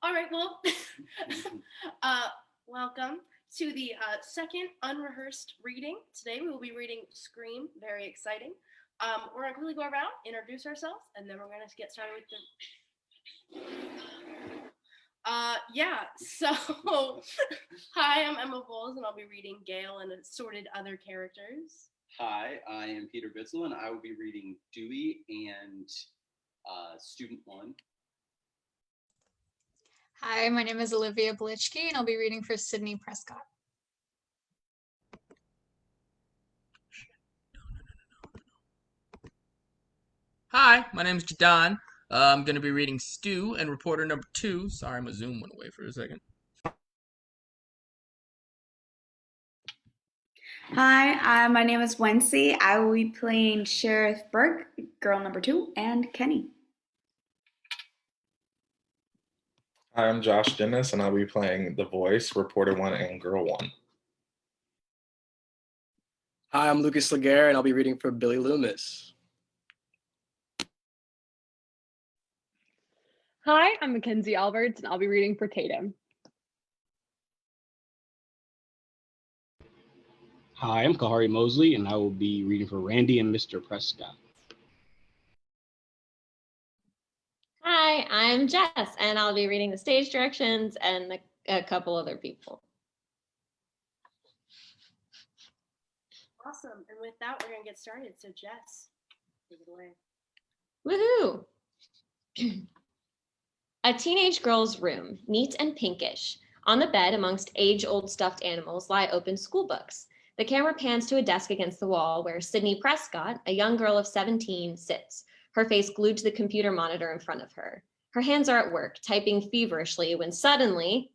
All right, well, welcome to the second unrehearsed reading. Today we will be reading Scream, very exciting. We're going to quickly go around, introduce ourselves, and then we're going to get started with the... Hi, I'm Emma Bowles, and I'll be reading Gale and assorted other characters. Hi, I am Peter Bitzel, and I will be reading Dewey and Student One. Hi, my name is Olivia Blichke, and I'll be reading for Sydney Prescott. Hi, my name is Jadon. I'm going to be reading Stu and Reporter Number 2. Sorry, my Zoom went away for a second. Hi, my name is Wency. I will be playing Sheriff Burke, girl number 2, and Kenny. Hi, I'm Josh Dennis, and I'll be playing The Voice, Reporter 1, and Girl 1. Hi, I'm Lucas Laguerre, and I'll be reading for Billy Loomis. Hi, I'm Mackenzie Alberts, and I'll be reading for Tatum. Hi, I'm Kahari Mosley, and I will be reading for Randy and Mr. Prescott. Hi, I'm Jess, and I'll be reading the stage directions and a couple other people. Awesome. And with that, we're going to get started. So, Jess, take it away. Woohoo! A teenage girl's room, neat and pinkish. On the bed, amongst age-old stuffed animals, lie open school books. The camera pans to a desk against the wall where Sydney Prescott, a young girl of 17, sits, her face glued to the computer monitor in front of her. Her hands are at work, typing feverishly, when suddenly,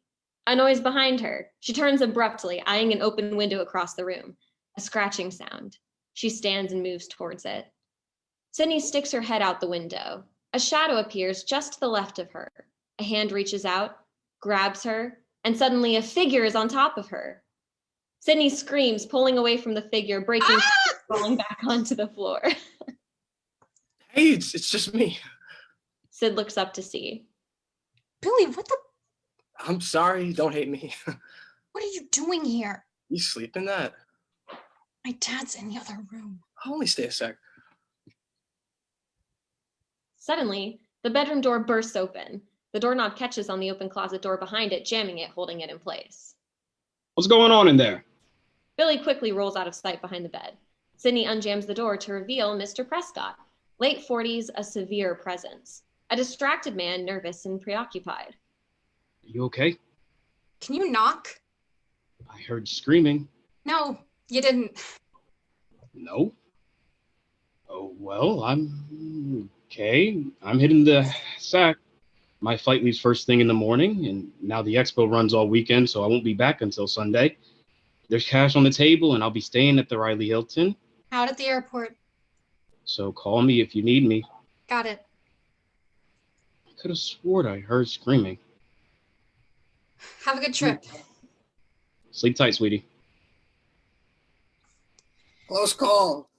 a noise behind her. She turns abruptly, eyeing an open window across the room. A scratching sound. She stands and moves towards it. Sydney sticks her head out the window. A shadow appears just to the left of her. A hand reaches out, grabs her, and suddenly a figure is on top of her. Sydney screams, pulling away from the figure, breaking, falling back onto the floor. Hey, it's just me. Sid looks up to see. Billy, what the? I'm sorry, don't hate me. What are you doing here? You sleep in that? My dad's in the other room. I'll only stay a sec. Suddenly, the bedroom door bursts open. The doorknob catches on the open closet door behind it, jamming it, holding it in place. What's going on in there? Billy quickly rolls out of sight behind the bed. Sydney unjams the door to reveal Mr. Prescott, late 40s, a severe presence. A distracted man, nervous and preoccupied. Are you okay? Can you knock? I heard screaming. No, you didn't. No? Oh, well, I'm okay. I'm hitting the sack. My flight leaves first thing in the morning, and now the expo runs all weekend, so I won't be back until Sunday. There's cash on the table, and I'll be staying at the Riley Hilton. Out at the airport. So call me if you need me. Got it. I could have sworn I heard screaming. Have a good trip. Sleep tight, sweetie. Close call.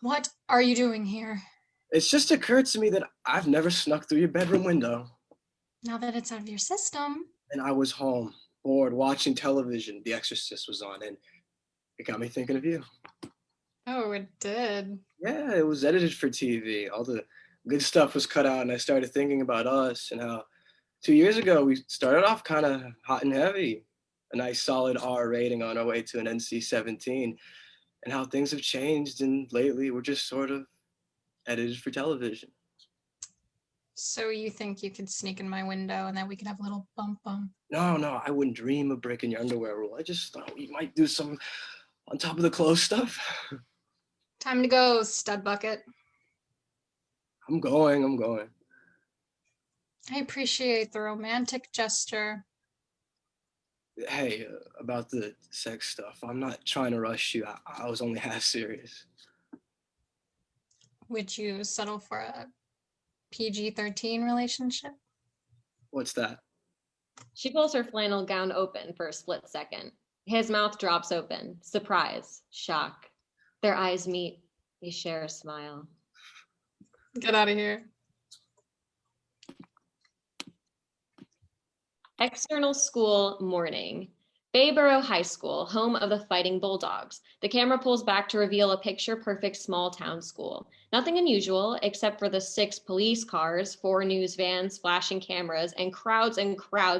What are you doing here? It's just occurred to me that I've never snuck through your bedroom window. Now that it's out of your system. And I was home, bored, watching television. The Exorcist was on, and it got me thinking of you. Oh, it did. Yeah, it was edited for TV. All the good stuff was cut out, and I started thinking about us and how 2 years ago we started off kind of hot and heavy. A nice solid R rating on our way to an NC-17, and how things have changed, and lately we're just sort of edited for television. So you think you could sneak in my window and then we could have a little bump? No, I wouldn't dream of breaking your underwear rule. I just thought we might do some on top of the clothes stuff. Time to go, stud bucket. I'm going. I appreciate the romantic gesture. Hey, about the sex stuff, I'm not trying to rush you. I was only half serious. Would you settle for a PG-13 relationship? What's that? She pulls her flannel gown open for a split second. His mouth drops open. Surprise, shock. Their eyes meet. They share a smile. Get out of here. External school morning. Bayboro High School, home of the Fighting Bulldogs. The camera pulls back to reveal a picture-perfect small-town school. Nothing unusual, except for the 6 police cars, 4 news vans, flashing cameras, and crowds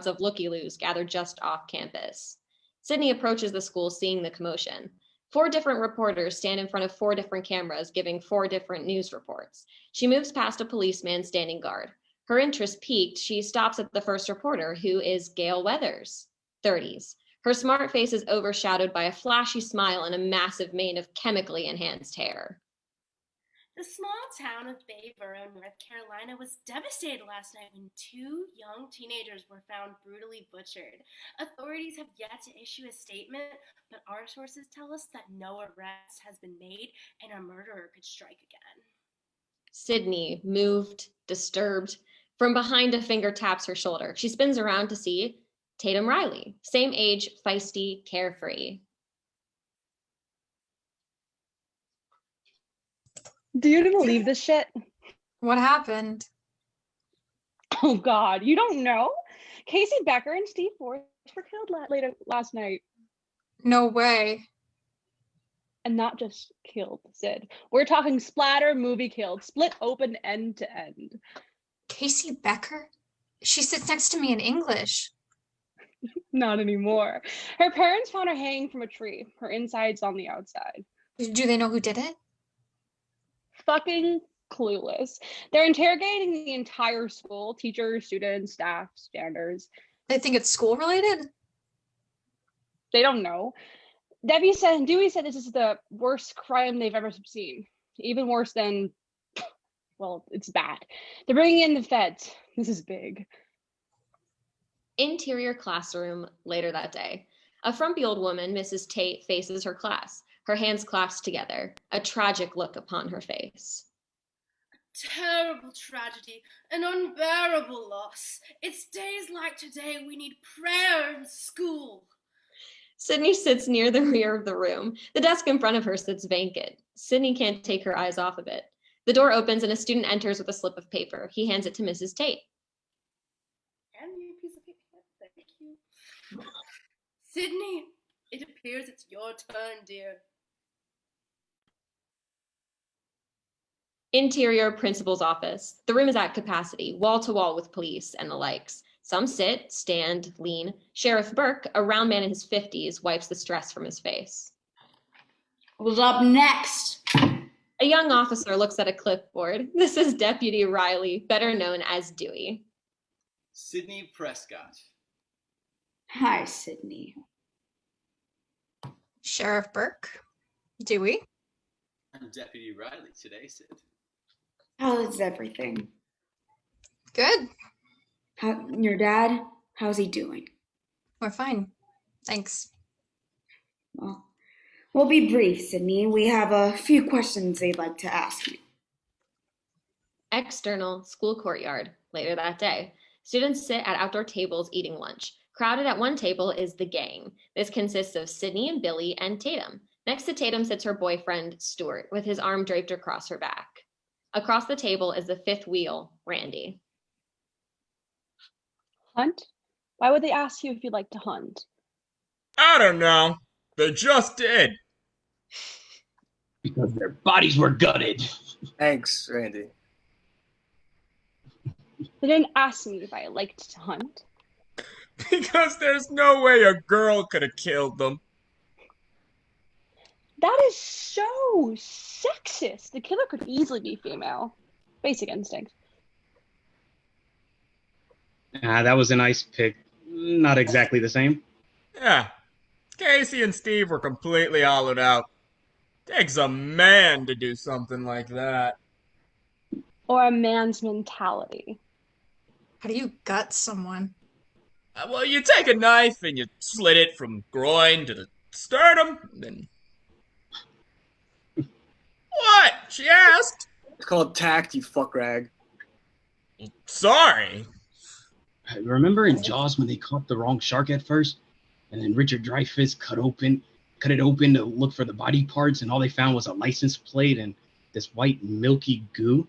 of looky-loos gathered just off campus. Sydney approaches the school, seeing the commotion. 4 different reporters stand in front of 4 different cameras, giving 4 different news reports. She moves past a policeman standing guard. Her interest piqued, she stops at the first reporter, who is Gail Weathers, 30s. Her smart face is overshadowed by a flashy smile and a massive mane of chemically enhanced hair. The small town of Bayboro, North Carolina, was devastated last night when 2 young teenagers were found brutally butchered. Authorities have yet to issue a statement, but our sources tell us that no arrest has been made and a murderer could strike again. Sydney, moved, disturbed. From behind, a finger taps her shoulder. She spins around to see Tatum Riley, same age, feisty, carefree. Do you believe this shit? What happened? Oh God, you don't know? Casey Becker and Steve Forrest were killed later last night. No way. And not just killed, Sid. We're talking splatter movie killed, split open end to end. Casey Becker? She sits next to me in English. Not anymore. Her parents found her hanging from a tree. Her inside's on the outside. Do they know who did it? Fucking clueless. They're interrogating the entire school, teachers, students, staff, standards. They think it's school related? They don't know. Dewey said this is the worst crime they've ever seen. Even worse than, well, it's bad. They're bringing in the feds. This is big. Interior classroom later that day. A frumpy old woman, Mrs. Tate, faces her class, her hands clasped together, a tragic look upon her face. Terrible tragedy, an unbearable loss. It's days like today we need prayer in school. Sydney sits near the rear of the room. The desk in front of her sits vacant. Sydney can't take her eyes off of it. The door opens and a student enters with a slip of paper. He hands it to Mrs. Tate. And you piece of paper. Thank you. Sydney, it appears it's your turn, dear. Interior principal's office. The room is at capacity, wall to wall with police and the likes. Some sit, stand, lean. Sheriff Burke, a round man in his 50s, wipes the stress from his face. What's up next? A young officer looks at a clipboard. This is Deputy Riley, better known as Dewey. Sydney Prescott. Hi, Sydney. Sheriff Burke? Dewey? I'm Deputy Riley today, Sid. How's everything? Good. Your dad? How's he doing? We're fine. Thanks. Well, we'll be brief, Sydney. We have a few questions they'd like to ask you. External school courtyard. Later that day, students sit at outdoor tables eating lunch. Crowded at one table is the gang. This consists of Sydney and Billy and Tatum. Next to Tatum sits her boyfriend, Stuart, with his arm draped across her back. Across the table is the fifth wheel, Randy. Hunt? Why would they ask you if you'd like to hunt? I don't know. They just did. Because their bodies were gutted. Thanks, Randy. They didn't ask me if I liked to hunt. Because there's no way a girl could have killed them. That is so sexist. The killer could easily be female. Basic instinct. That was a nice pick. Not exactly the same. Yeah. Casey and Steve were completely hollowed out. Takes a man to do something like that. Or a man's mentality. How do you gut someone? Well, you take a knife and you slit it from groin to the sternum, then... What? She asked. It's called tact, you fuck rag. Sorry. Remember in Jaws when they caught the wrong shark at first? And then Richard Dreyfuss cut it open to look for the body parts, and all they found was a license plate and this white milky goo?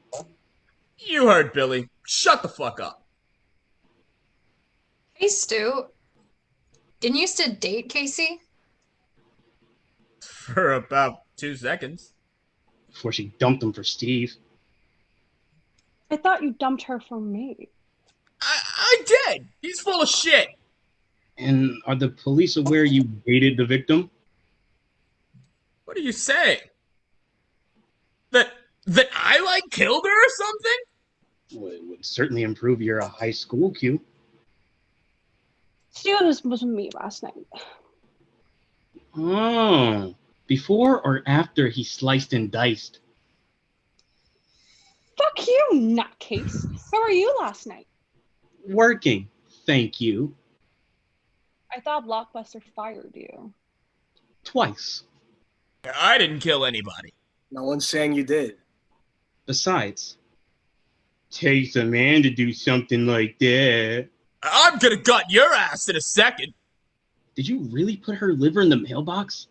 You heard Billy. Shut the fuck up. Hey, Stu. Didn't you used to date Casey? For about 2 seconds. Before she dumped him for Steve. I thought you dumped her for me. I did! He's full of shit! And are the police aware you dated the victim? What are you saying? That I, like, killed her or something? Well, it would certainly improve your high school Q. Stu was with me last night. Oh, before or after he sliced and diced? Fuck you, nutcase. Where were you last night? Working, thank you. I thought Blockbuster fired you. Twice. I didn't kill anybody. No one's saying you did. Besides, takes a man to do something like that. I'm gonna gut your ass in a second. Did you really put her liver in the mailbox?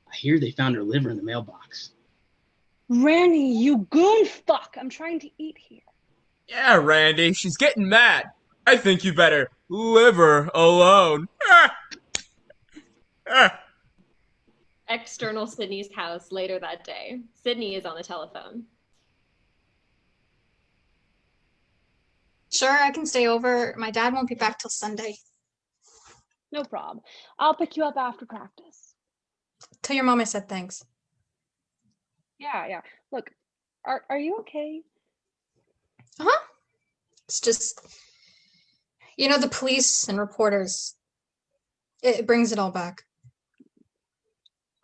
I hear they found her liver in the mailbox. Randy, you goon fuck. I'm trying to eat here. Yeah, Randy, she's getting mad. I think you better leave her alone. External Sydney's house later that day. Sydney is on the telephone. Sure, I can stay over. My dad won't be back till Sunday. No problem. I'll pick you up after practice. Tell your mom I said thanks. Yeah. Look, are you okay? Uh-huh. It's just, the police and reporters. It brings it all back.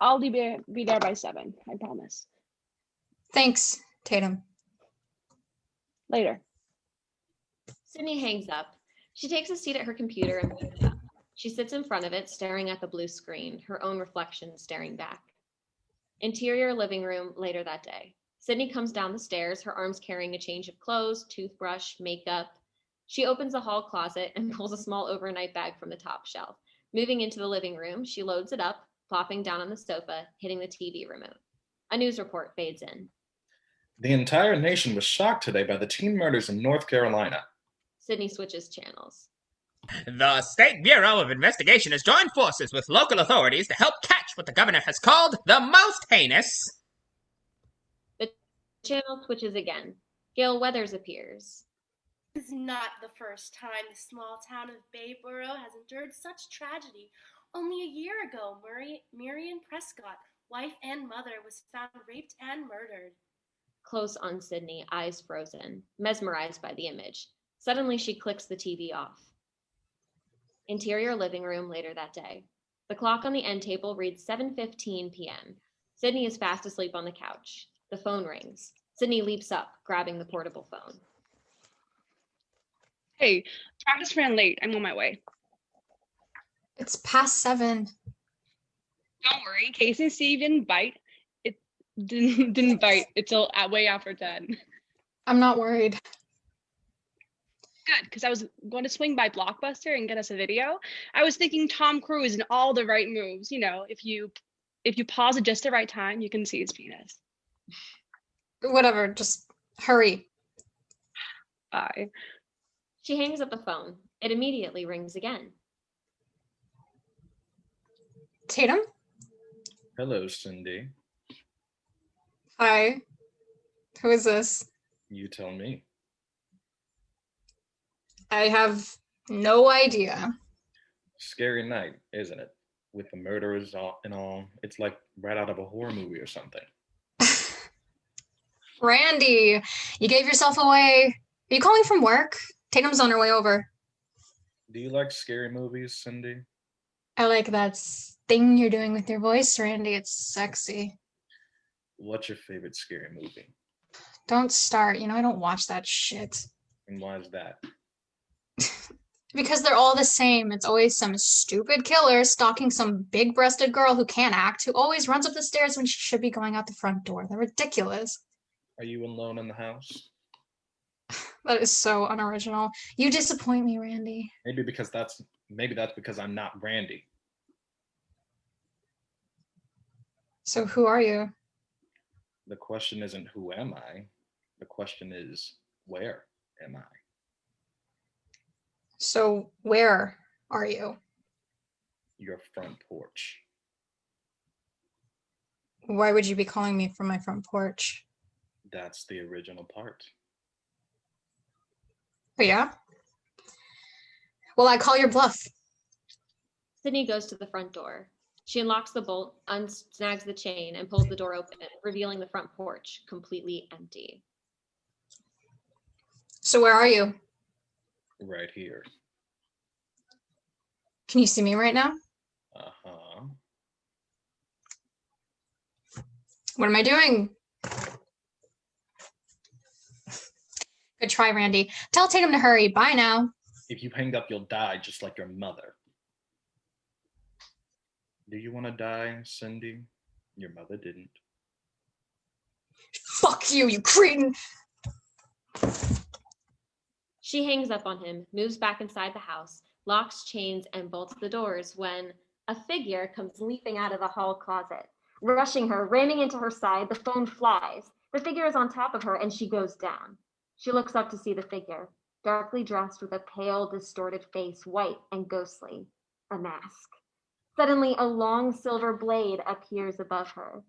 I'll be there by 7, I promise. Thanks, Tatum. Later. Sydney hangs up. She takes a seat at her computer and picks it up. She sits in front of it, staring at the blue screen, her own reflection staring back. Interior living room later that day. Sydney comes down the stairs, her arms carrying a change of clothes, toothbrush, makeup. She opens the hall closet and pulls a small overnight bag from the top shelf. Moving into the living room, she loads it up, plopping down on the sofa, hitting the TV remote. A news report fades in. The entire nation was shocked today by the teen murders in North Carolina. Sydney switches channels. The State Bureau of Investigation has joined forces with local authorities to help catch what the governor has called the most heinous. The channel switches again. Gail Weathers appears. This is not the first time the small town of Bayboro has endured such tragedy. Only a year ago, Marion Prescott, wife and mother, was found raped and murdered. Close on Sydney, eyes frozen, mesmerized by the image. Suddenly, she clicks the TV off. Interior living room later that day. The clock on the end table reads 7:15 p.m. Sydney is fast asleep on the couch. The phone rings. Sydney leaps up, grabbing the portable phone. Hey, practice ran late. I'm on my way. It's past 7. Don't worry. Casey and Steve didn't bite. It didn't bite until way after 10. I'm not worried. Good, because I was going to swing by Blockbuster and get us a video. I was thinking Tom Cruise and all the right moves. If you pause at just the right time, you can see his penis. Whatever, just hurry. Bye. She hangs up the phone. It immediately rings again. Tatum? Hello, Cindy. Hi. Who is this? You tell me. I have no idea. Scary night, isn't it? With the murderers and all. It's like right out of a horror movie or something. Randy, you gave yourself away. Are you calling from work? Tatum's on her way over. Do you like scary movies, Cindy? I like that thing you're doing with your voice, Randy. It's sexy. What's your favorite scary movie? Don't start. I don't watch that shit. And why is that? Because they're all the same. It's always some stupid killer stalking some big-breasted girl who can't act, who always runs up the stairs when she should be going out the front door. They're ridiculous. Are you alone in the house? That is so unoriginal. You disappoint me, Randy. Maybe that's because I'm not Randy. So who are you? The question isn't who am I? The question is where am I? So where are you? Your front porch. Why would you be calling me from my front porch? That's the original part. Oh, yeah? Well, I call your bluff. Sydney goes to the front door. She unlocks the bolt, unsnags the chain, and pulls the door open, revealing the front porch completely empty. So where are you? Right here. Can you see me right now? Uh-huh. What am I doing? Good try, Randy. Tell Tatum to hurry. Bye now. If you hang up, you'll die just like your mother. Do you want to die, Cindy? Your mother didn't. Fuck you, you cretin! She hangs up on him, moves back inside the house, locks chains, and bolts the doors when a figure comes leaping out of the hall closet. Rushing her, ramming into her side, the phone flies. The figure is on top of her, and she goes down. She looks up to see the figure, darkly dressed with a pale, distorted face, white and ghostly, a mask. Suddenly, a long silver blade appears above her.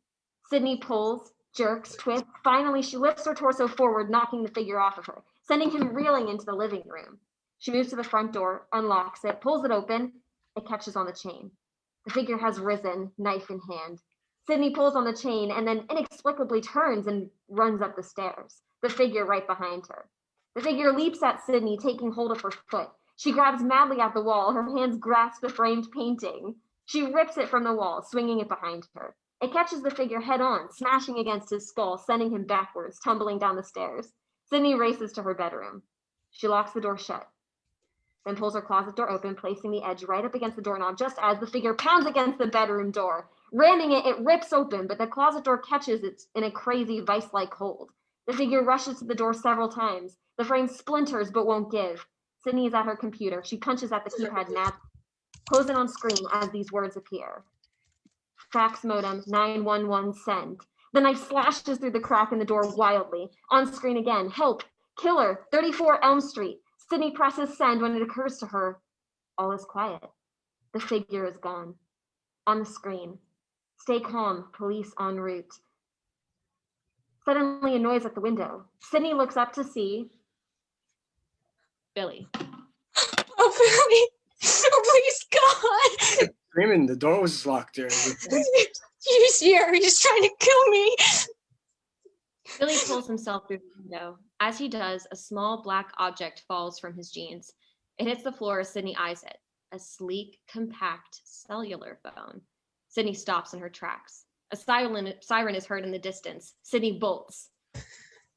Sydney pulls, jerks, twists. Finally, she lifts her torso forward, knocking the figure off of her, sending him reeling into the living room. She moves to the front door, unlocks it, pulls it open. It catches on the chain. The figure has risen, knife in hand. Sydney pulls on the chain and then inexplicably turns and runs up the stairs, the figure right behind her. The figure leaps at Sydney, taking hold of her foot. She grabs madly at the wall, her hands grasp the framed painting. She rips it from the wall, swinging it behind her. It catches the figure head on, smashing against his skull, sending him backwards, tumbling down the stairs. Sydney races to her bedroom. She locks the door shut, then pulls her closet door open, placing the edge right up against the doorknob just as the figure pounds against the bedroom door. Ramming it, it rips open, but the closet door catches it in a crazy vice-like hold. The figure rushes to the door several times. The frame splinters but won't give. Sydney is at her computer. She punches at the keypad now. Close it on screen as these words appear. Fax modem 911 send. The knife slashes through the crack in the door wildly. On screen again, help, killer, 34 Elm Street. Sydney presses send when it occurs to her. All is quiet. The figure is gone. On the screen, stay calm, police en route. Suddenly a noise at the window. Sydney looks up to see Billy. Oh, Billy! Oh, please, God! Screaming, the door was locked there. He's here. He's trying to kill me. Billy pulls himself through the window. As he does, a small black object falls from his jeans. It hits the floor as Sydney eyes it. A sleek, compact cellular phone. Sydney stops in her tracks. A siren is heard in the distance. Sydney bolts.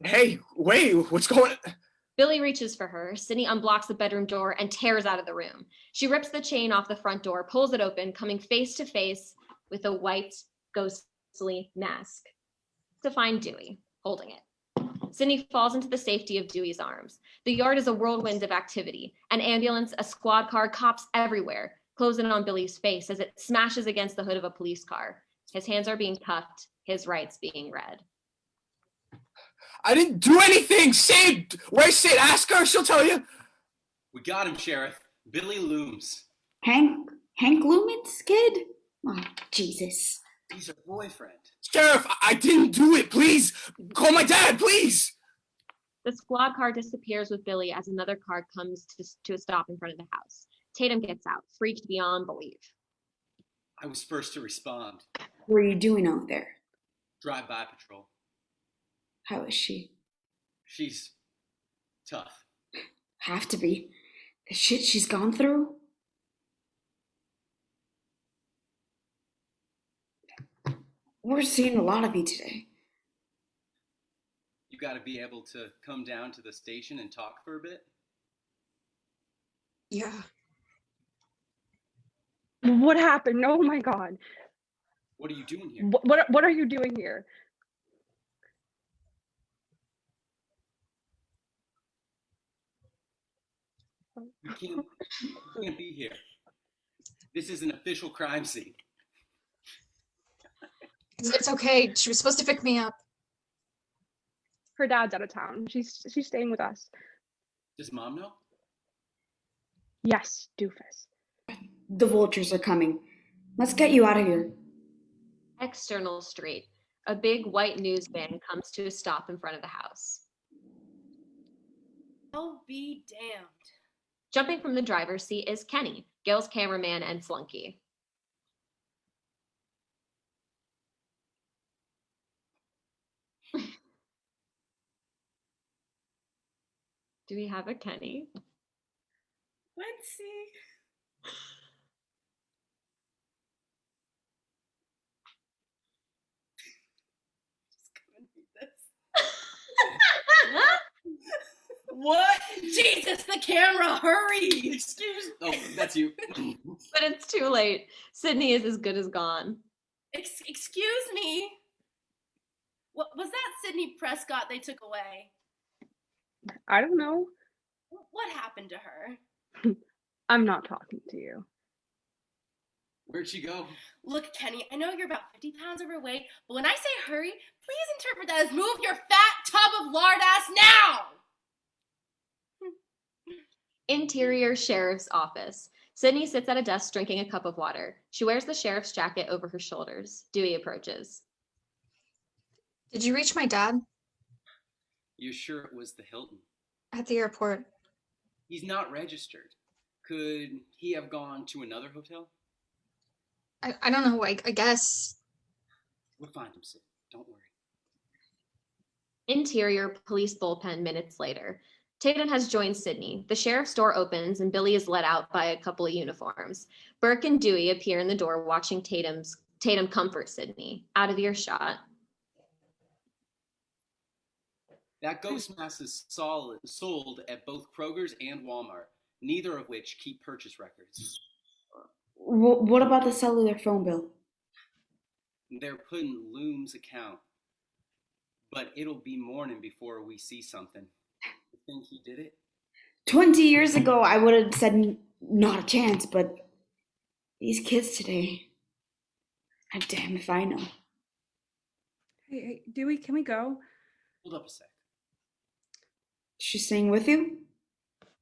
Hey, wait, what's going on? Billy reaches for her. Sydney unblocks the bedroom door and tears out of the room. She rips the chain off the front door, pulls it open, coming face to face with a white, ghostly mask to find Dewey, holding it. Sydney falls into the safety of Dewey's arms. The yard is a whirlwind of activity. An ambulance, a squad car, cops everywhere, close in on Billy's face as it smashes against the hood of a police car. His hands are being cuffed, his rights being read. I didn't do anything! Sid! Where's Sid? Ask her, she'll tell you. We got him, Sheriff. Billy Looms. Hank Lumen's kid? Oh, Jesus. He's her boyfriend. Sheriff, I didn't do it, please! Call my dad, please! The squad car disappears with Billy as another car comes to a stop in front of the house. Tatum gets out, freaked beyond belief. I was first to respond. What are you doing out there? Drive-by patrol. How is she? She's tough. Have to be. The shit she's gone through? We're seeing a lot of you today. You gotta be able to come down to the station and talk for a bit. Yeah. What happened? Oh my God. What are you doing here? What are you doing here? You can't be here. This is an official crime scene. It's okay. She was supposed to pick me up. Her dad's out of town. She's staying with us. Does Mom know? Yes, doofus. The vultures are coming. Let's get you out of here. External street. A big white news van comes to a stop in front of the house. I'll be damned. Jumping from the driver's seat is Kenny, Gail's cameraman and flunky. Do we have a Kenny? Wency. Just come and read this. What? Jesus, the camera, hurry! Excuse. Oh, that's you. But it's too late. Sydney is as good as gone. Excuse me. What was that Sydney Prescott they took away? I don't know. What happened to her? I'm not talking to you. Where'd she go? Look, Kenny, I know you're about 50 pounds overweight, but when I say hurry, please interpret that as move your fat tub of lard ass now! Interior Sheriff's Office. Sydney sits at a desk drinking a cup of water. She wears the sheriff's jacket over her shoulders. Dewey approaches. Did you reach my dad? You're sure it was the Hilton? At the airport. He's not registered. Could he have gone to another hotel? I don't know, I guess. We'll find him, Sid. Don't worry. Interior police bullpen minutes later. Tatum has joined Sydney. The sheriff's door opens and Billy is let out by a couple of uniforms. Burke and Dewey appear in the door watching Tatum comfort Sydney. Out of earshot. That ghost mask is sold at both Kroger's and Walmart, neither of which keep purchase records. What about the cellular phone bill? They're putting Loom's account, but it'll be morning before we see something. You think he did it? 20 years ago, I would have said not a chance, but these kids today, I'm damned if I know. Hey, Dewey, can we go? Hold up a sec. She's staying with you?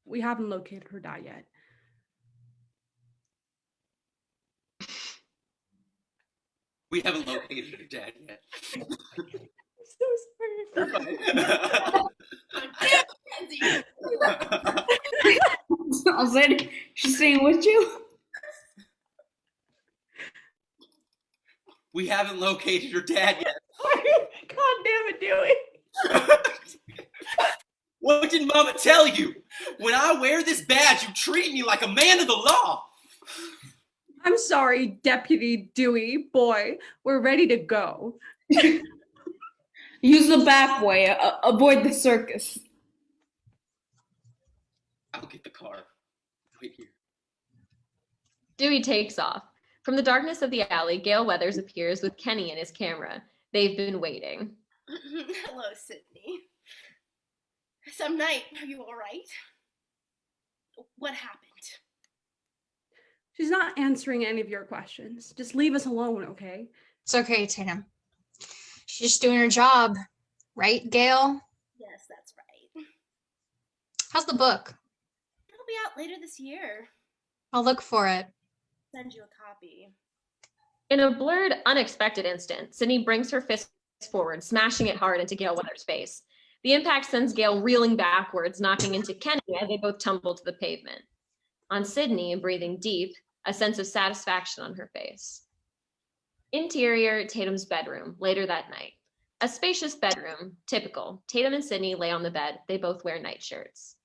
We haven't located her dad yet. We haven't located her dad yet. So sorry. I'll say she's staying with you? We haven't located her dad yet. God damn it, Dewey. What did Mama tell you? When I wear this badge, you treat me like a man of the law. I'm sorry, Deputy Dewey. Boy, we're ready to go. Use the back way. Avoid the circus. I'll get the car. Wait here. Dewey takes off. From the darkness of the alley, Gail Weathers appears with Kenny and his camera. They've been waiting. Hello, Sydney. Some night, are you all right? What happened? She's not answering any of your questions. Just leave us alone, okay? It's okay, Tatum. She's just doing her job. Right, Gail? Yes, that's right. How's the book? It'll be out later this year. I'll look for it. Send you a copy. In a blurred, unexpected instant, Sydney brings her fist forward, smashing it hard into Gail Weathers' face. The impact sends Gail reeling backwards, knocking into Kenny as they both tumble to the pavement. On Sydney, breathing deep, a sense of satisfaction on her face. Interior, Tatum's bedroom, later that night. A spacious bedroom, typical. Tatum and Sydney lay on the bed. They both wear nightshirts.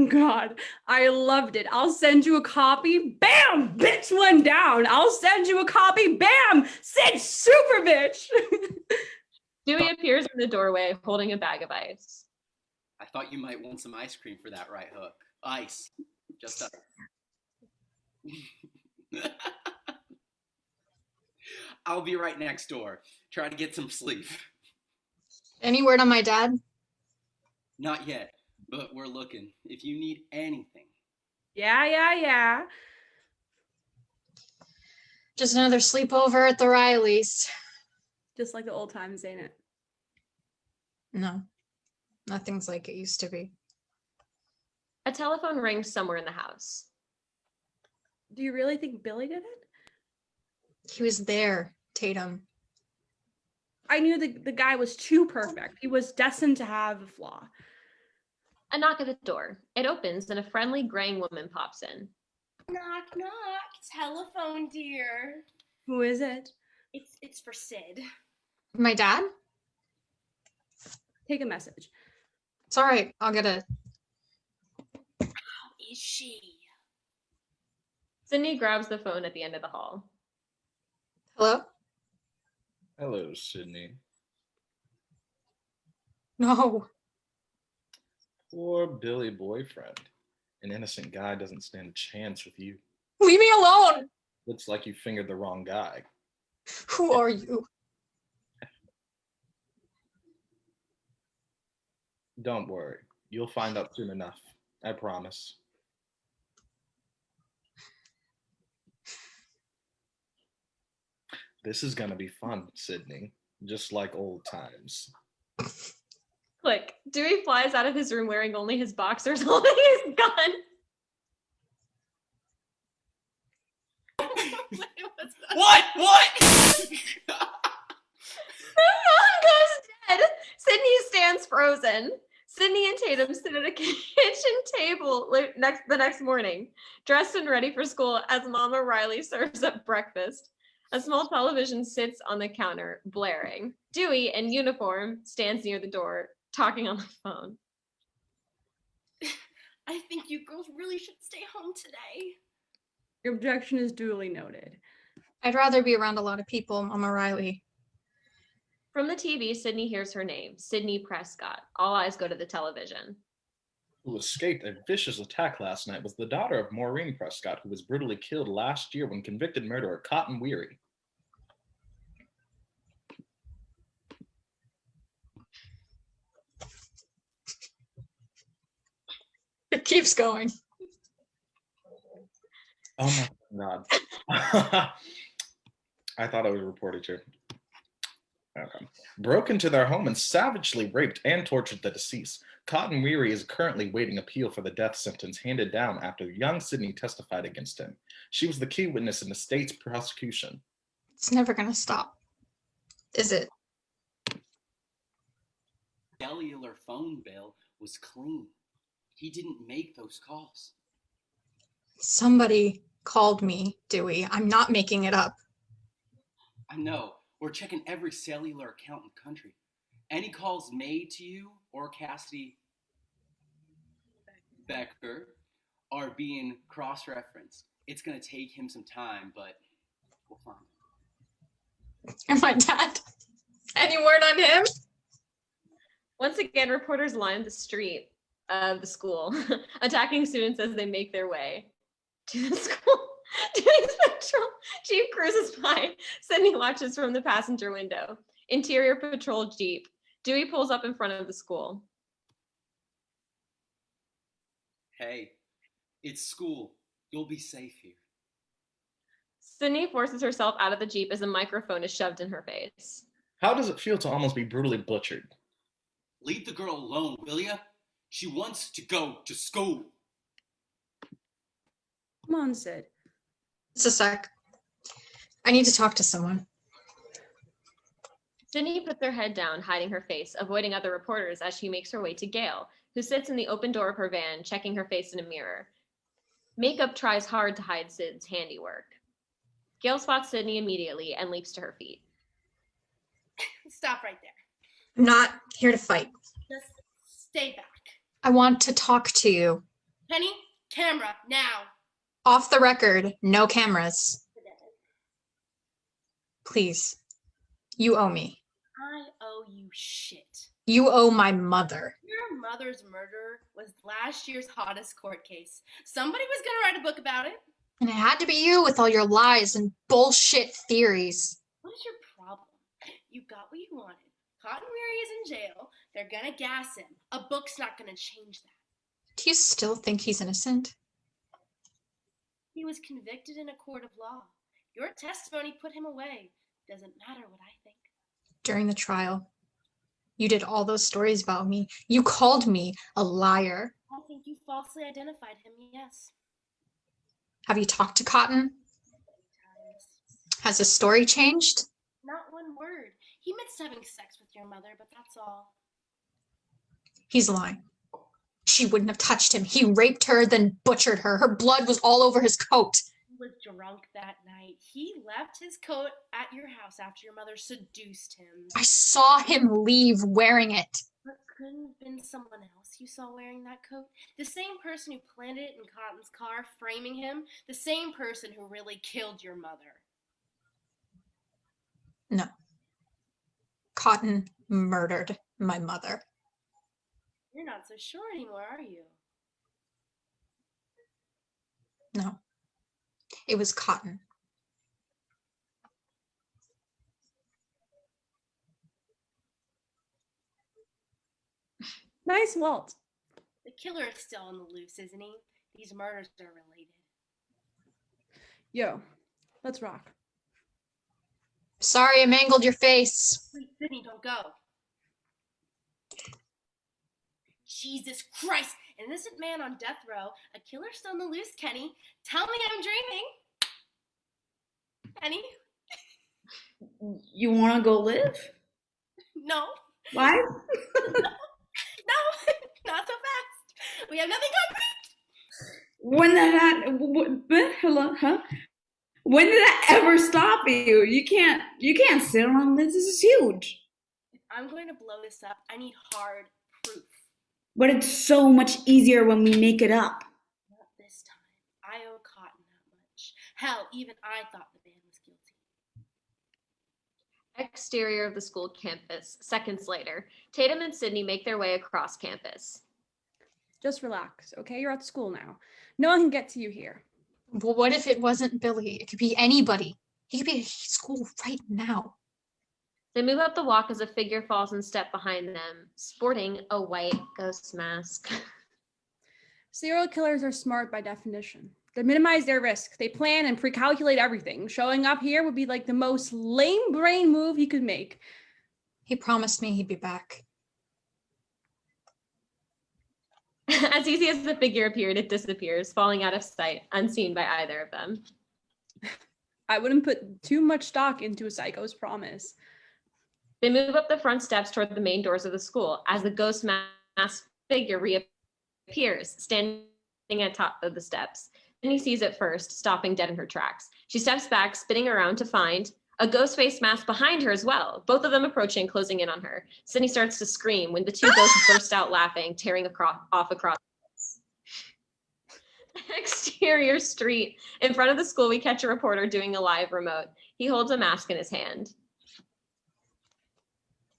God, I loved it. I'll send you a copy. Bam! Bitch one down. I'll send you a copy. Bam! Sid super bitch. Dewey appears in the doorway holding a bag of ice. I thought you might want some ice cream for that right hook. Ice. Just ice. I'll be right next door. Try to get some sleep. Any word on my dad? Not yet, but we're looking. If you need anything. Yeah. Just another sleepover at the Rileys. Just like the old times, ain't it? No, nothing's like it used to be. A telephone rings somewhere in the house. Do you really think Billy did it? He was there, Tatum. I knew the guy was too perfect. He was destined to have a flaw. A knock at the door. It opens and a friendly graying woman pops in. Knock, knock. Telephone, dear. Who is it? It's for Sid. My dad? Take a message. It's all right. I'll get it. How is she? Sydney grabs the phone at the end of the hall. Hello? Hello, Sydney. No. Poor Billy boyfriend. An innocent guy doesn't stand a chance with you. Leave me alone. Looks like you fingered the wrong guy. Who are you? Don't worry. You'll find out soon enough. I promise. This is gonna be fun, Sydney. Just like old times. Click. Dewey flies out of his room wearing only his boxers, holding his gun. What? What? The man goes dead. Sydney stands frozen. Sydney and Tatum sit at a kitchen table the next morning, dressed and ready for school as Mama Riley serves up breakfast. A small television sits on the counter, blaring. Dewey, in uniform, stands near the door, talking on the phone. I think you girls really should stay home today. Your objection is duly noted. I'd rather be around a lot of people, Mama Riley. From the TV, Sydney hears her name, Sydney Prescott. All eyes go to the television. Who escaped a vicious attack last night was the daughter of Maureen Prescott, who was brutally killed last year when convicted murderer Cotton Weary. It keeps going. Oh my God. I thought I was reported here. Okay. Broke into their home and savagely raped and tortured the deceased. Cotton Weary is currently waiting appeal for the death sentence handed down after young Sydney testified against him. She was the key witness in the state's prosecution. It's never gonna stop. Is it? Cellular phone bill was clean. He didn't make those calls. Somebody called me, Dewey. I'm not making it up. I know. We're checking every cellular account in the country. Any calls made to you or Cassidy Becker are being cross-referenced. It's going to take him some time, but we'll find him. And my dad? Any word on him? Once again, reporters line the street of the school, attacking students as they make their way to the school. Dewey's patrol jeep cruises by. Sydney watches from the passenger window. Interior patrol jeep. Dewey pulls up in front of the school. Hey, it's school. You'll be safe here. Sydney forces herself out of the jeep as a microphone is shoved in her face. How does it feel to almost be brutally butchered? Leave the girl alone, will ya? She wants to go to school. Come on, Sid. Just a sec. I need to talk to someone. Sydney puts her head down, hiding her face, avoiding other reporters as she makes her way to Gail, who sits in the open door of her van, checking her face in a mirror. Makeup tries hard to hide Sid's handiwork. Gail spots Sydney immediately and leaps to her feet. Stop right there. I'm not here to fight. Just stay back. I want to talk to you. Penny, camera, now. Off the record, no cameras. Please. You owe me. I owe you shit. You owe my mother. Your mother's murder was last year's hottest court case. Somebody was gonna write a book about it. And it had to be you with all your lies and bullshit theories. What is your problem? You got what you wanted. Cotton Weary is in jail. They're gonna gas him. A book's not gonna change that. Do you still think he's innocent? He was convicted in a court of law. Your testimony put him away. Doesn't matter what I think. During the trial, you did all those stories about me. You called me a liar. I think you falsely identified him, yes. Have you talked to Cotton? Times. Has his story changed? Not one word. He admits to having sex with your mother, but that's all. He's lying. She wouldn't have touched him. He raped her, then butchered her. Her blood was all over his coat. He was drunk that night. He left his coat at your house after your mother seduced him. I saw him leave wearing it. But couldn't have been someone else you saw wearing that coat? The same person who planted it in Cotton's car, framing him? The same person who really killed your mother? No. Cotton murdered my mother. You're not so sure anymore, are you? No. It was Cotton. Nice waltz. The killer is still on the loose, isn't he? These murders are related. Yo, let's rock. Sorry I mangled your face. Wait, Sydney, don't go. Jesus Christ! An innocent man on death row, a killer still on the loose, Kenny. Tell me I'm dreaming. Kenny? You want to go live? No. Why? No, not so fast. We have nothing concrete. When did that? Hello, huh? When did that ever stop you? You can't sit on this. This is huge. If I'm going to blow this up, I need hard proof. But it's so much easier when we make it up. Not this time. I owe Cotton that much. Hell, even I thought the man was guilty. Exterior of the school campus. Seconds later, Tatum and Sydney make their way across campus. Just relax, okay? You're at school now. No one can get to you here. Well, what if it wasn't Billy? It could be anybody. He could be at school right now. They move up the walk as a figure falls in step behind them, sporting a white ghost mask. Serial killers are smart by definition. They minimize their risk. They plan and pre-calculate everything. Showing up here would be like the most lame brain move he could make. He promised me he'd be back. As easy as the figure appeared, it disappears, falling out of sight, unseen by either of them. I wouldn't put too much stock into a psycho's promise. They move up the front steps toward the main doors of the school as the ghost masked figure reappears, standing at top of the steps. Sydney sees it first, stopping dead in her tracks. She steps back, spinning around to find a ghost face mask behind her as well, both of them approaching, closing in on her. Sydney starts to scream when the two ghosts burst out laughing, tearing off across the exterior street. In front of the school, we catch a reporter doing a live remote. He holds a mask in his hand.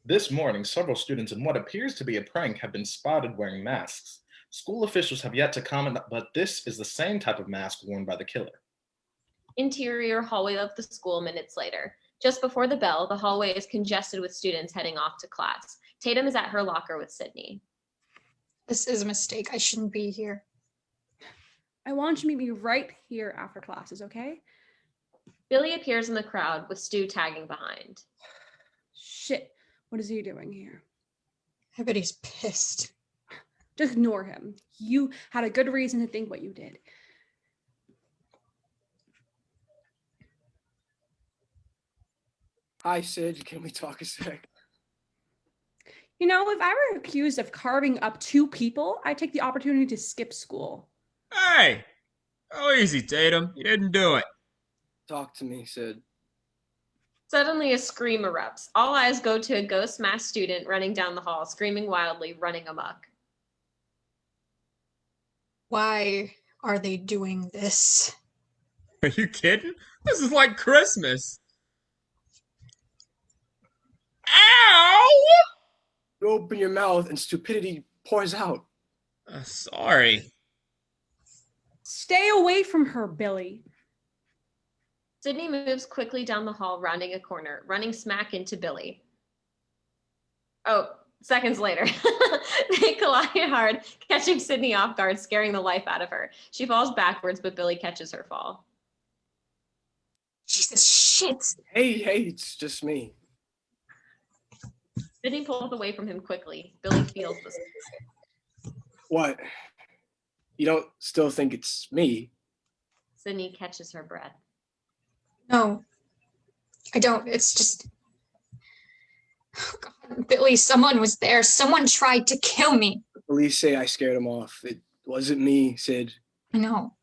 This morning, several students in what appears to be a prank have been spotted wearing masks. School officials have yet to comment, but this is the same type of mask worn by the killer. Interior hallway of the school minutes later. Just before the bell, the hallway is congested with students heading off to class. Tatum is at her locker with Sydney. This is a mistake. I shouldn't be here. I want you to meet me right here after classes, okay? Billy appears in the crowd with Stu tagging behind. Shit, what is he doing here? I bet he's pissed. Just ignore him. You had a good reason to think what you did. Hi, Sid. Can we talk a sec? You know, if I were accused of carving up two people, I'd take the opportunity to skip school. Hey! Oh, easy, Tatum. You didn't do it. Talk to me, Sid. Suddenly, a scream erupts. All eyes go to a ghost masked student running down the hall, screaming wildly, running amok. Why are they doing this? Are you kidding? This is like Christmas. Ow! You open your mouth and stupidity pours out. Sorry. Stay away from her, Billy. Sydney moves quickly down the hall, rounding a corner, running smack into Billy. Oh, seconds later, they collide hard, catching Sydney off guard, scaring the life out of her. She falls backwards, but Billy catches her fall. Jesus shit! Hey, it's just me. Sydney pulls away from him quickly. Billy feels this. What? You don't still think it's me? Sydney catches her breath. No, I don't. It's just. Oh, God. Billy, someone was there. Someone tried to kill me. The police say I scared him off. It wasn't me, Sid. I know.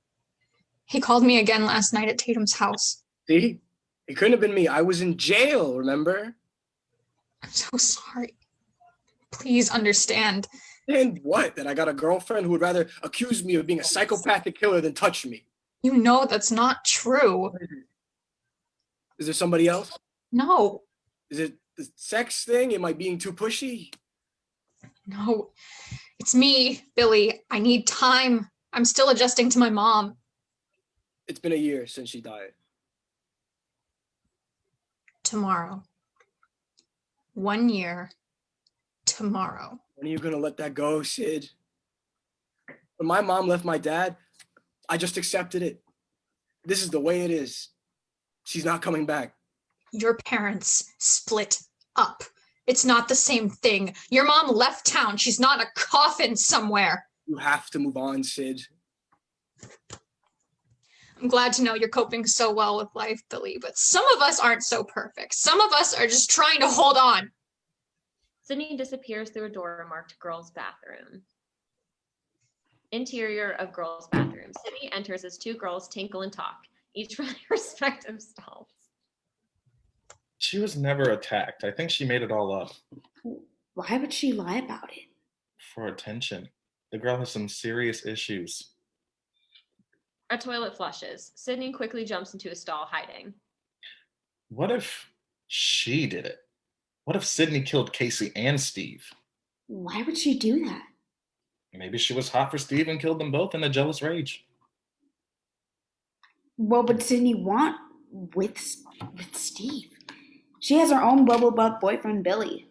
He called me again last night at Tatum's house. See? It couldn't have been me. I was in jail, remember? I'm so sorry. Please understand. And what? That I got a girlfriend who would rather accuse me of being a psychopathic killer than touch me? You know that's not true. Is there somebody else? No, Is it the sex thing? Am I being too pushy? no. It's me, Billy. I need time. I'm still adjusting to my mom. It's been a year since she died. Tomorrow. 1 year. Tomorrow. When are you gonna let that go, Sid? When my mom left my dad, I just accepted it. This is the way it is. She's not coming back. Your parents split up. It's not the same thing. Your mom left town. She's not in a coffin somewhere. You have to move on, Sid. I'm glad to know you're coping so well with life, Billy, but some of us aren't so perfect. Some of us are just trying to hold on. Sydney disappears through a door marked girls' bathroom. Interior of girls' bathroom. Sydney enters as two girls tinkle and talk, each from their respective stalls. She was never attacked. I think she made it all up. Why would she lie about it? For attention. The girl has some serious issues. A toilet flushes. Sydney quickly jumps into a stall, hiding. What if she did it? What if Sydney killed Casey and Steve? Why would she do that? Maybe she was hot for Steve and killed them both in a jealous rage. What would Sydney want with Steve? She has her own bubble butt boyfriend, Billy.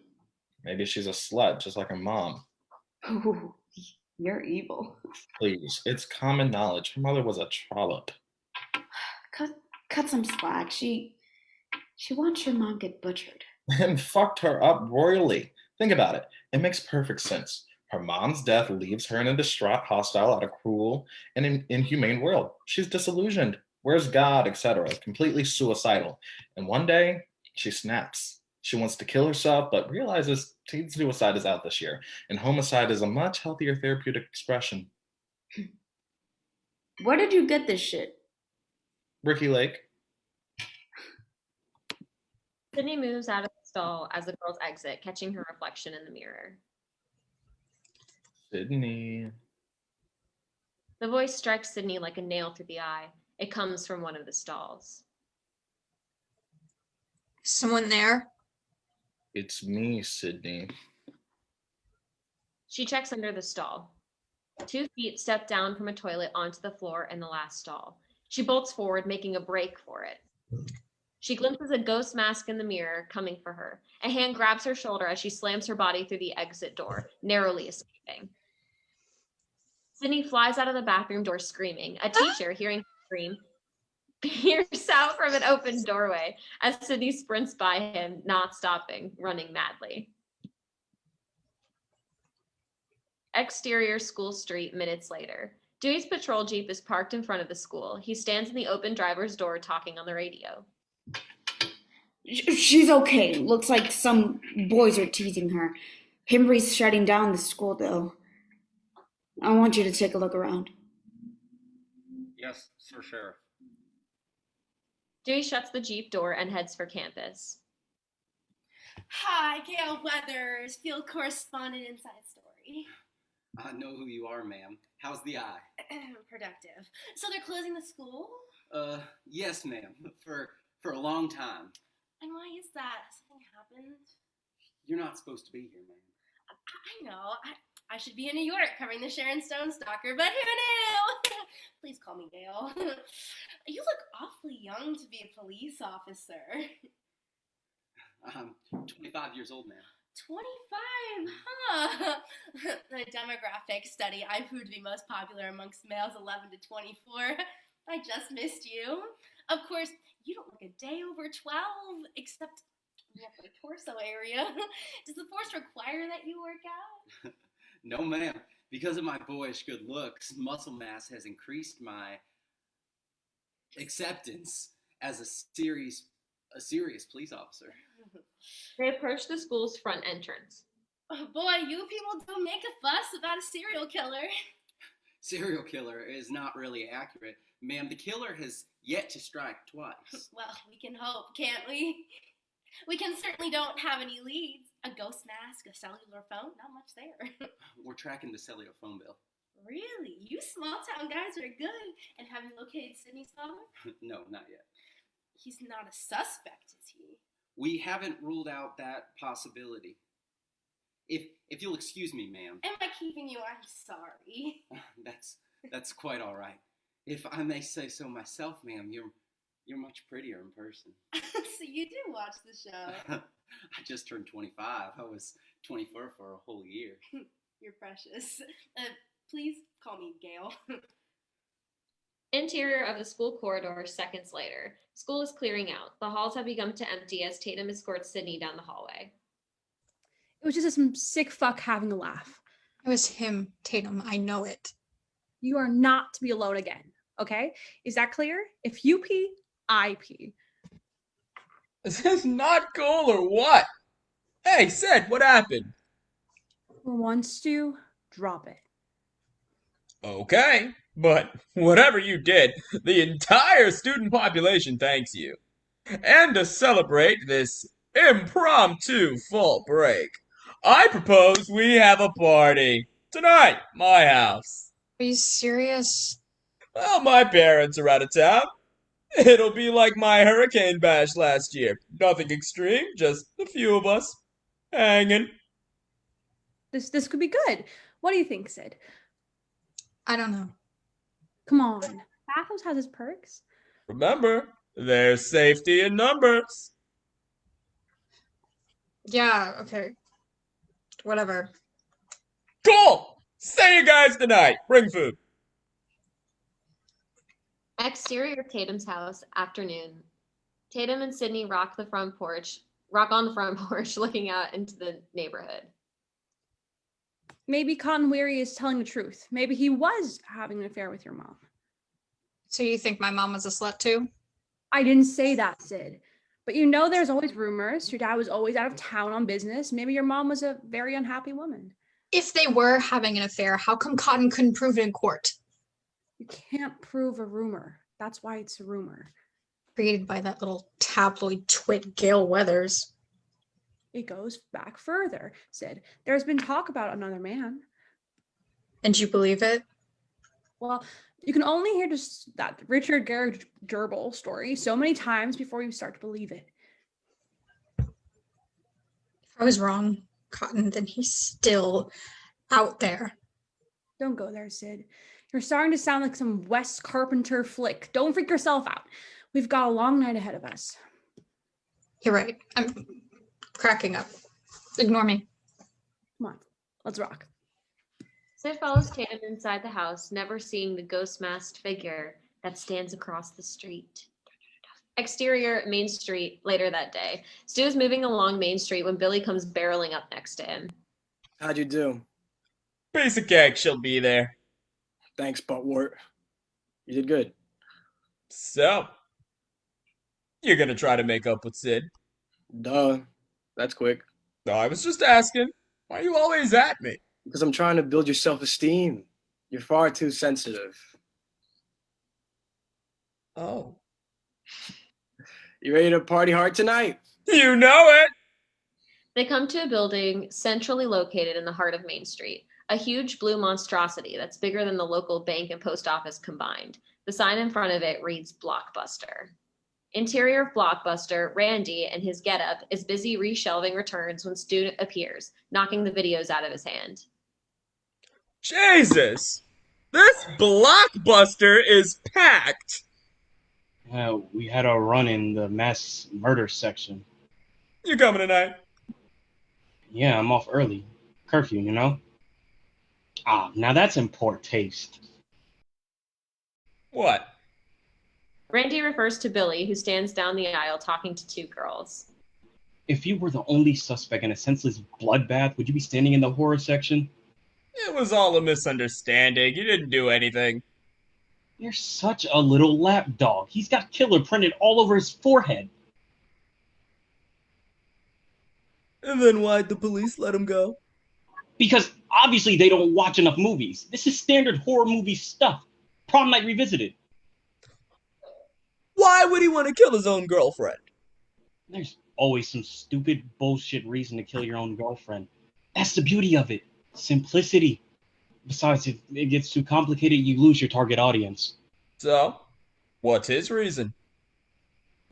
Maybe she's a slut, just like her mom. Ooh, you're evil. Please, it's common knowledge. Her mother was a trollop. Cut some slack. She wants your mom get butchered. And fucked her up royally. Think about it. It makes perfect sense. Her mom's death leaves her in a distraught, hostile, at a cruel and inhumane world. She's disillusioned. Where's God, etc. Completely suicidal. And one day, she snaps. She wants to kill herself, but realizes teen suicide is out this year, and homicide is a much healthier therapeutic expression. Where did you get this shit? Ricky Lake. Sydney moves out of the stall as the girls exit, catching her reflection in the mirror. Sydney. The voice strikes Sydney like a nail through the eye. It comes from one of the stalls. Someone there? It's me, Sydney. She checks under the stall. 2 feet step down from a toilet onto the floor in the last stall. She bolts forward, making a break for it. She glimpses a ghost mask in the mirror coming for her. A hand grabs her shoulder as she slams her body through the exit door, narrowly escaping. Sydney flies out of the bathroom door screaming. A teacher, hearing her scream, peers out from an open doorway as Sydney sprints by him, not stopping, running madly. Exterior school street minutes later. Dewey's patrol jeep is parked in front of the school. He stands in the open driver's door talking on the radio. She's okay. Looks like some boys are teasing her. Himbri's shutting down the school, though. I want you to take a look around. Yes, Sir Sheriff. Dewey shuts the jeep door and heads for campus. Hi, Gail Weathers, field correspondent Inside Story. I know who you are, ma'am. How's the eye? Productive. So they're closing the school? Yes, ma'am. For a long time. And why is that? Something happened? You're not supposed to be here, ma'am. I know. I should be in New York covering the Sharon Stone stalker, but who knew? Please call me Gail. You look awfully young to be a police officer. I'm 25 years old, ma'am. 25, huh? The demographic study I proved to be most popular amongst males 11 to 24. I just missed you. Of course, you don't look a day over 12, except in the upper torso area. Does the force require that you work out? No, ma'am. Because of my boyish good looks, muscle mass has increased my acceptance as a serious police officer. They approach the school's front entrance. Oh boy, you people do make a fuss about a serial killer. Serial killer is not really accurate. Ma'am, the killer has yet to strike twice. Well, we can hope, can't we? We can certainly don't have any leads. A ghost mask, a cellular phone, not much there. We're tracking the cellular phone bill. Really? You small town guys are good. And have you located Sydney's father? No, not yet. He's not a suspect, is he? We haven't ruled out that possibility. If you'll excuse me, ma'am. Am I keeping you? I'm sorry. That's quite all right. If I may say so myself, ma'am, you're much prettier in person. So you do watch the show. I just turned 25. I was 24 for a whole year. You're precious. Please call me Gail. Interior of the school corridor seconds later. School is clearing out. The halls have begun to empty as Tatum escorts Sydney down the hallway. It was just some sick fuck having a laugh. It was him, Tatum. I know it. You are not to be alone again, okay? Is that clear? If you pee, I pee. Is this not cool or what? Hey, Sid, what happened? For once, Stu, drop it. Okay, but whatever you did, the entire student population thanks you. And to celebrate this impromptu fall break, I propose we have a party. Tonight, my house. Are you serious? Well, my parents are out of town. It'll be like my hurricane bash last year. Nothing extreme, just a few of us hanging. This could be good. What do you think, Sid? I don't know. Come on. Bathos has its perks. Remember, there's safety in numbers. Yeah, okay. Whatever. Cool! See you guys tonight. Bring food. Exterior of Tatum's house, afternoon. Tatum and Sydney rock on the front porch, looking out into the neighborhood. Maybe Cotton Weary is telling the truth. Maybe he was having an affair with your mom. So you think my mom was a slut too? I didn't say that, Sid. But you know there's always rumors. Your dad was always out of town on business. Maybe your mom was a very unhappy woman. If they were having an affair, how come Cotton couldn't prove it in court? You can't prove a rumor. That's why it's a rumor. Created by that little tabloid twit Gail Weathers. It goes back further, Sid. There's been talk about another man. And you believe it? Well, you can only hear just that Richard Garrett gerbil story so many times before you start to believe it. If I was wrong, Cotton, then he's still out there. Don't go there, Sid. You're starting to sound like some Wes Carpenter flick. Don't freak yourself out. We've got a long night ahead of us. You're right. I'm cracking up. Ignore me. Come on, let's rock. Sid follows Tatum inside the house, never seeing the ghost-masked figure that stands across the street. Exterior, Main Street, later that day. Stu is moving along Main Street when Billy comes barreling up next to him. How'd you do? Piece of cake, she'll be there. Thanks, Buttwort. You did good. So, you're gonna try to make up with Sid? Duh. That's quick. No, I was just asking. Why are you always at me? Because I'm trying to build your self-esteem. You're far too sensitive. Oh. You ready to party hard tonight? You know it! They come to a building centrally located in the heart of Main Street, a huge blue monstrosity that's bigger than the local bank and post office combined. The sign in front of it reads Blockbuster. Interior of Blockbuster, Randy, in his getup, is busy reshelving returns when Stu appears, knocking the videos out of his hand. Jesus! This Blockbuster is packed! We had a run in the mass murder section. You coming tonight? Yeah, I'm off early. Curfew, you know? Now that's in poor taste. What? Randy refers to Billy, who stands down the aisle talking to two girls. If you were the only suspect in a senseless bloodbath, would you be standing in the horror section? It was all a misunderstanding. You didn't do anything. You're such a little lapdog. He's got killer printed all over his forehead. And then why'd the police let him go? Because obviously they don't watch enough movies. This is standard horror movie stuff. Prom Night Revisited. Why would he want to kill his own girlfriend? There's always some stupid bullshit reason to kill your own girlfriend. That's the beauty of it. Simplicity. Besides, if it gets too complicated, you lose your target audience. So, what's his reason?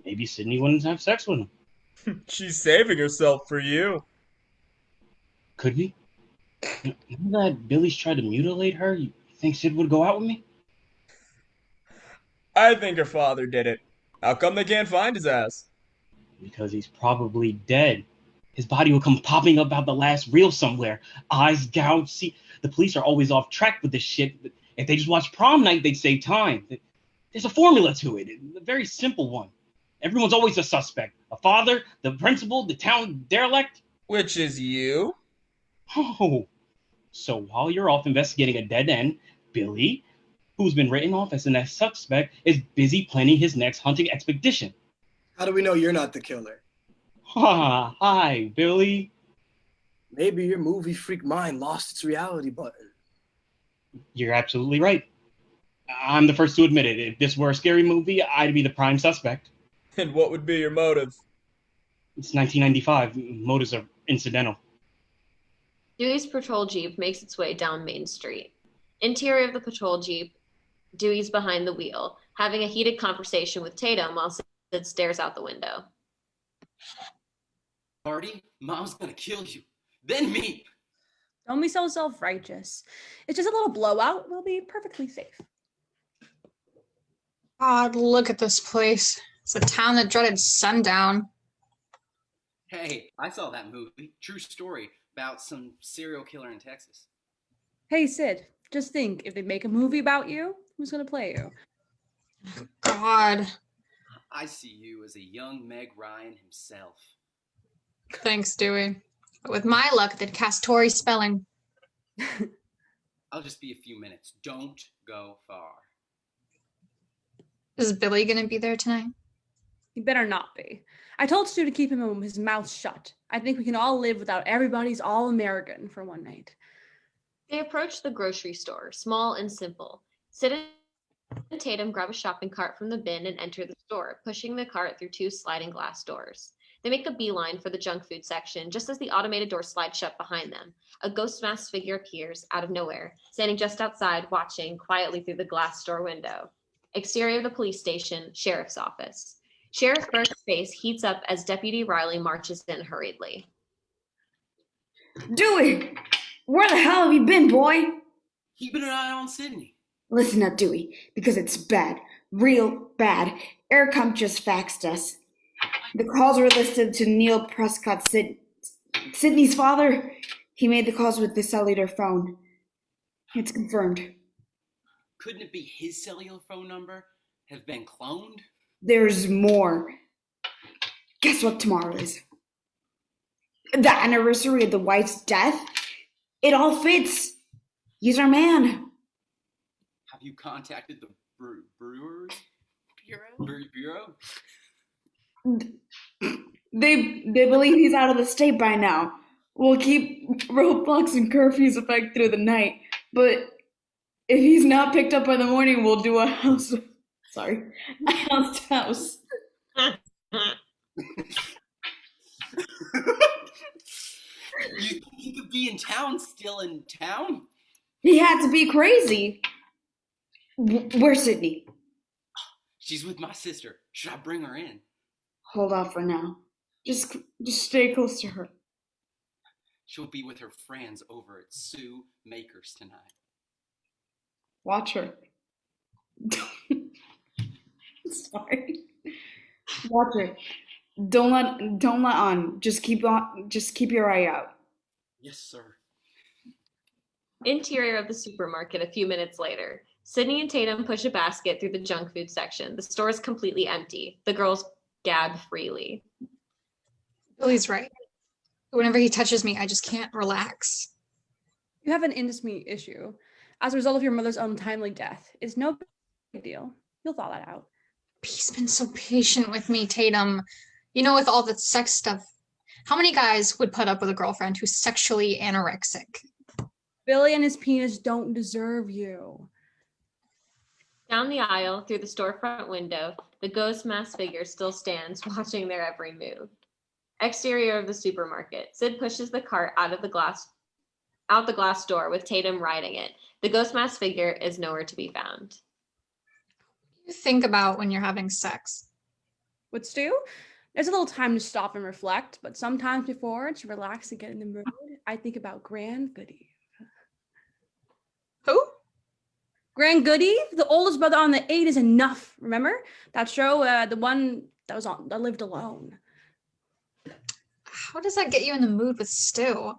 Maybe Sydney wouldn't have sex with him. She's saving herself for you. Could be. Now that Billy's tried to mutilate her, you think Sid would go out with me? I think her father did it. How come they can't find his ass? Because he's probably dead. His body will come popping up out the last reel somewhere. Eyes gouged. See, the police are always off track with this shit. If they just watch Prom Night, they'd save time. There's a formula to it, a very simple one. Everyone's always a suspect. A father, the principal, the town derelict. Which is you? Oh. So while you're off investigating a dead end, Billy, who's been written off as the next suspect, is busy planning his next hunting expedition. How do we know you're not the killer? Ha! Hi, Billy. Maybe your movie freak mind lost its reality button. You're absolutely right. I'm the first to admit it. If this were a scary movie, I'd be the prime suspect. And what would be your motive? It's 1995. Motives are incidental. Dewey's patrol jeep makes its way down Main Street. Interior of the patrol jeep, Dewey's behind the wheel, having a heated conversation with Tatum while Sid stares out the window. Marty, Mom's gonna kill you. Then me. Don't be so self-righteous. It's just a little blowout. We'll be perfectly safe. God, look at this place. It's a town that dreaded sundown. Hey, I saw that movie. True story about some serial killer in Texas. Hey, Sid, just think, if they make a movie about you, who's going to play you? God. I see you as a young Meg Ryan himself. Thanks, Dewey. But with my luck, they'd cast Tori Spelling. I'll just be a few minutes. Don't go far. Is Billy gonna be there tonight? He better not be. I told Stu to keep his mouth shut. I think we can all live without everybody's all-American for one night. They approach the grocery store, small and simple. Sid and Tatum grab a shopping cart from the bin and enter the store, pushing the cart through two sliding glass doors. They make a beeline for the junk food section just as the automated door slides shut behind them. A ghost masked figure appears out of nowhere, standing just outside, watching quietly through the glass store window. Exterior of the police station, sheriff's office. Sheriff Burke's face heats up as Deputy Riley marches in hurriedly. Dewey, where the hell have you been, boy? Keeping an eye on Sydney. Listen up, Dewey, because it's bad. Real bad. Aircom just faxed us. The calls were listed to Neil Prescott, Sydney's father. He made the calls with the cellular phone. It's confirmed. Couldn't it be his cellular phone number have been cloned? There's more. Guess what tomorrow is? The anniversary of the wife's death? It all fits. He's our man. Have you contacted the brewery? Bureau? They believe he's out of the state by now. We'll keep roadblocks and curfews effect through the night, but if he's not picked up by the morning, we'll do a house to house. You think he could be in town, still in town? He had to be crazy. Where's Sydney? She's with my sister. Should I bring her in? Hold off for now. Just stay close to her. She'll be with her friends over at Sue Makers tonight. Watch her. Sorry. Watch her. Don't let on. Just keep your eye out. Yes, sir. Interior of the supermarket a few minutes later. Sydney and Tatum push a basket through the junk food section. The store is completely empty. The girls gab freely. Billy's right. Whenever he touches me, I just can't relax. You have an intimacy issue as a result of your mother's untimely death. It's no big deal. You'll thaw that out. He's been so patient with me, Tatum. You know, with all the sex stuff, how many guys would put up with a girlfriend who's sexually anorexic? Billy and his penis don't deserve you. Down the aisle, through the storefront window, the ghost masked figure still stands, watching their every move. Exterior of the supermarket. Sid pushes the cart out the glass door with Tatum riding it. The ghost masked figure is nowhere to be found. What do you think about when you're having sex? With Stu, there's a little time to stop and reflect, but sometimes before, to relax and get in the mood, I think about Grand Goody. Who? Grand Goody, the oldest brother on the 8 is Enough. Remember that show? The one that lived alone. How does that get you in the mood with Stu?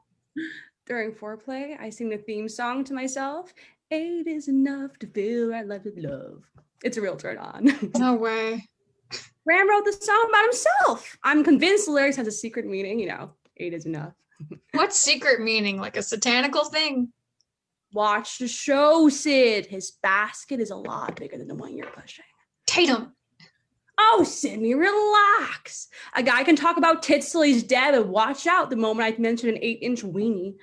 During foreplay, I sing the theme song to myself. 8 is enough to fill our life with love. It's a real turn on. No way. Ram wrote the song about himself. I'm convinced the lyrics has a secret meaning. 8 is enough. What secret meaning? Like a satanical thing? Watch the show, Sid. His basket is a lot bigger than the one you're pushing. Tatum. Oh, Sydney, relax. A guy can talk about tits till he's dead, but watch out the moment I mention an 8-inch weenie.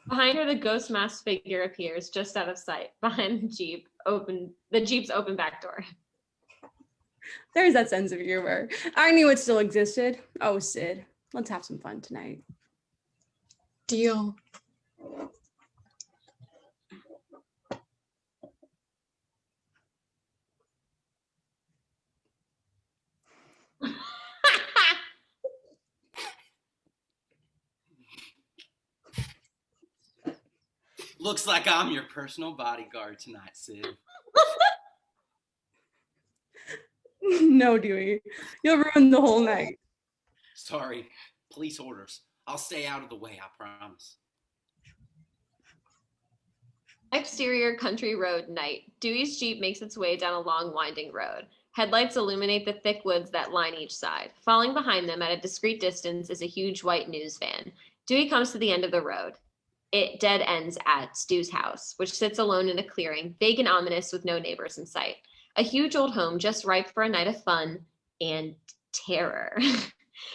Behind her, the ghost masked figure appears just out of sight, behind the Jeep's open back door. There's that sense of humor. I knew it still existed. Oh, Sid, let's have some fun tonight. Deal. Looks like I'm your personal bodyguard tonight, Sid. No, Dewey. You'll ruin the whole night. Sorry, police orders. I'll stay out of the way, I promise. Exterior country road night. Dewey's Jeep makes its way down a long winding road. Headlights illuminate the thick woods that line each side. Following behind them at a discreet distance is a huge white news van. Dewey comes to the end of the road. It dead ends at Stu's house, which sits alone in a clearing, vague and ominous with no neighbors in sight. A huge old home just ripe for a night of fun and terror.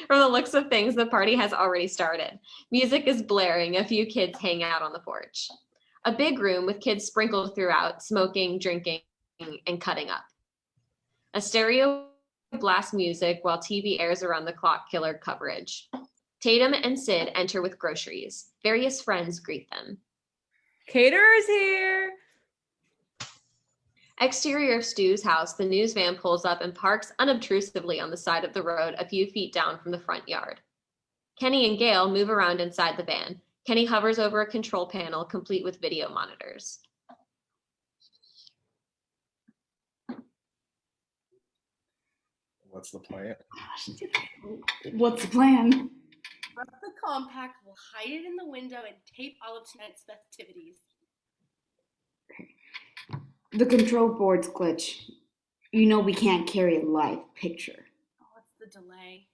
From the looks of things, the party has already started. Music is blaring, a few kids hang out on the porch. A big room with kids sprinkled throughout, smoking, drinking, and cutting up. A stereo blasts music while TV airs around the clock killer coverage. Tatum and Sid enter with groceries. Various friends greet them. Caterer's here. Exterior of Stu's house, the news van pulls up and parks unobtrusively on the side of the road a few feet down from the front yard. Kenny and Gail move around inside the van. Kenny hovers over a control panel complete with video monitors. What's the plan? What's the plan? Rub the compact, we'll hide it in the window and tape all of tonight's festivities. The control board's glitch. You know we can't carry a live picture. Oh, what's the delay?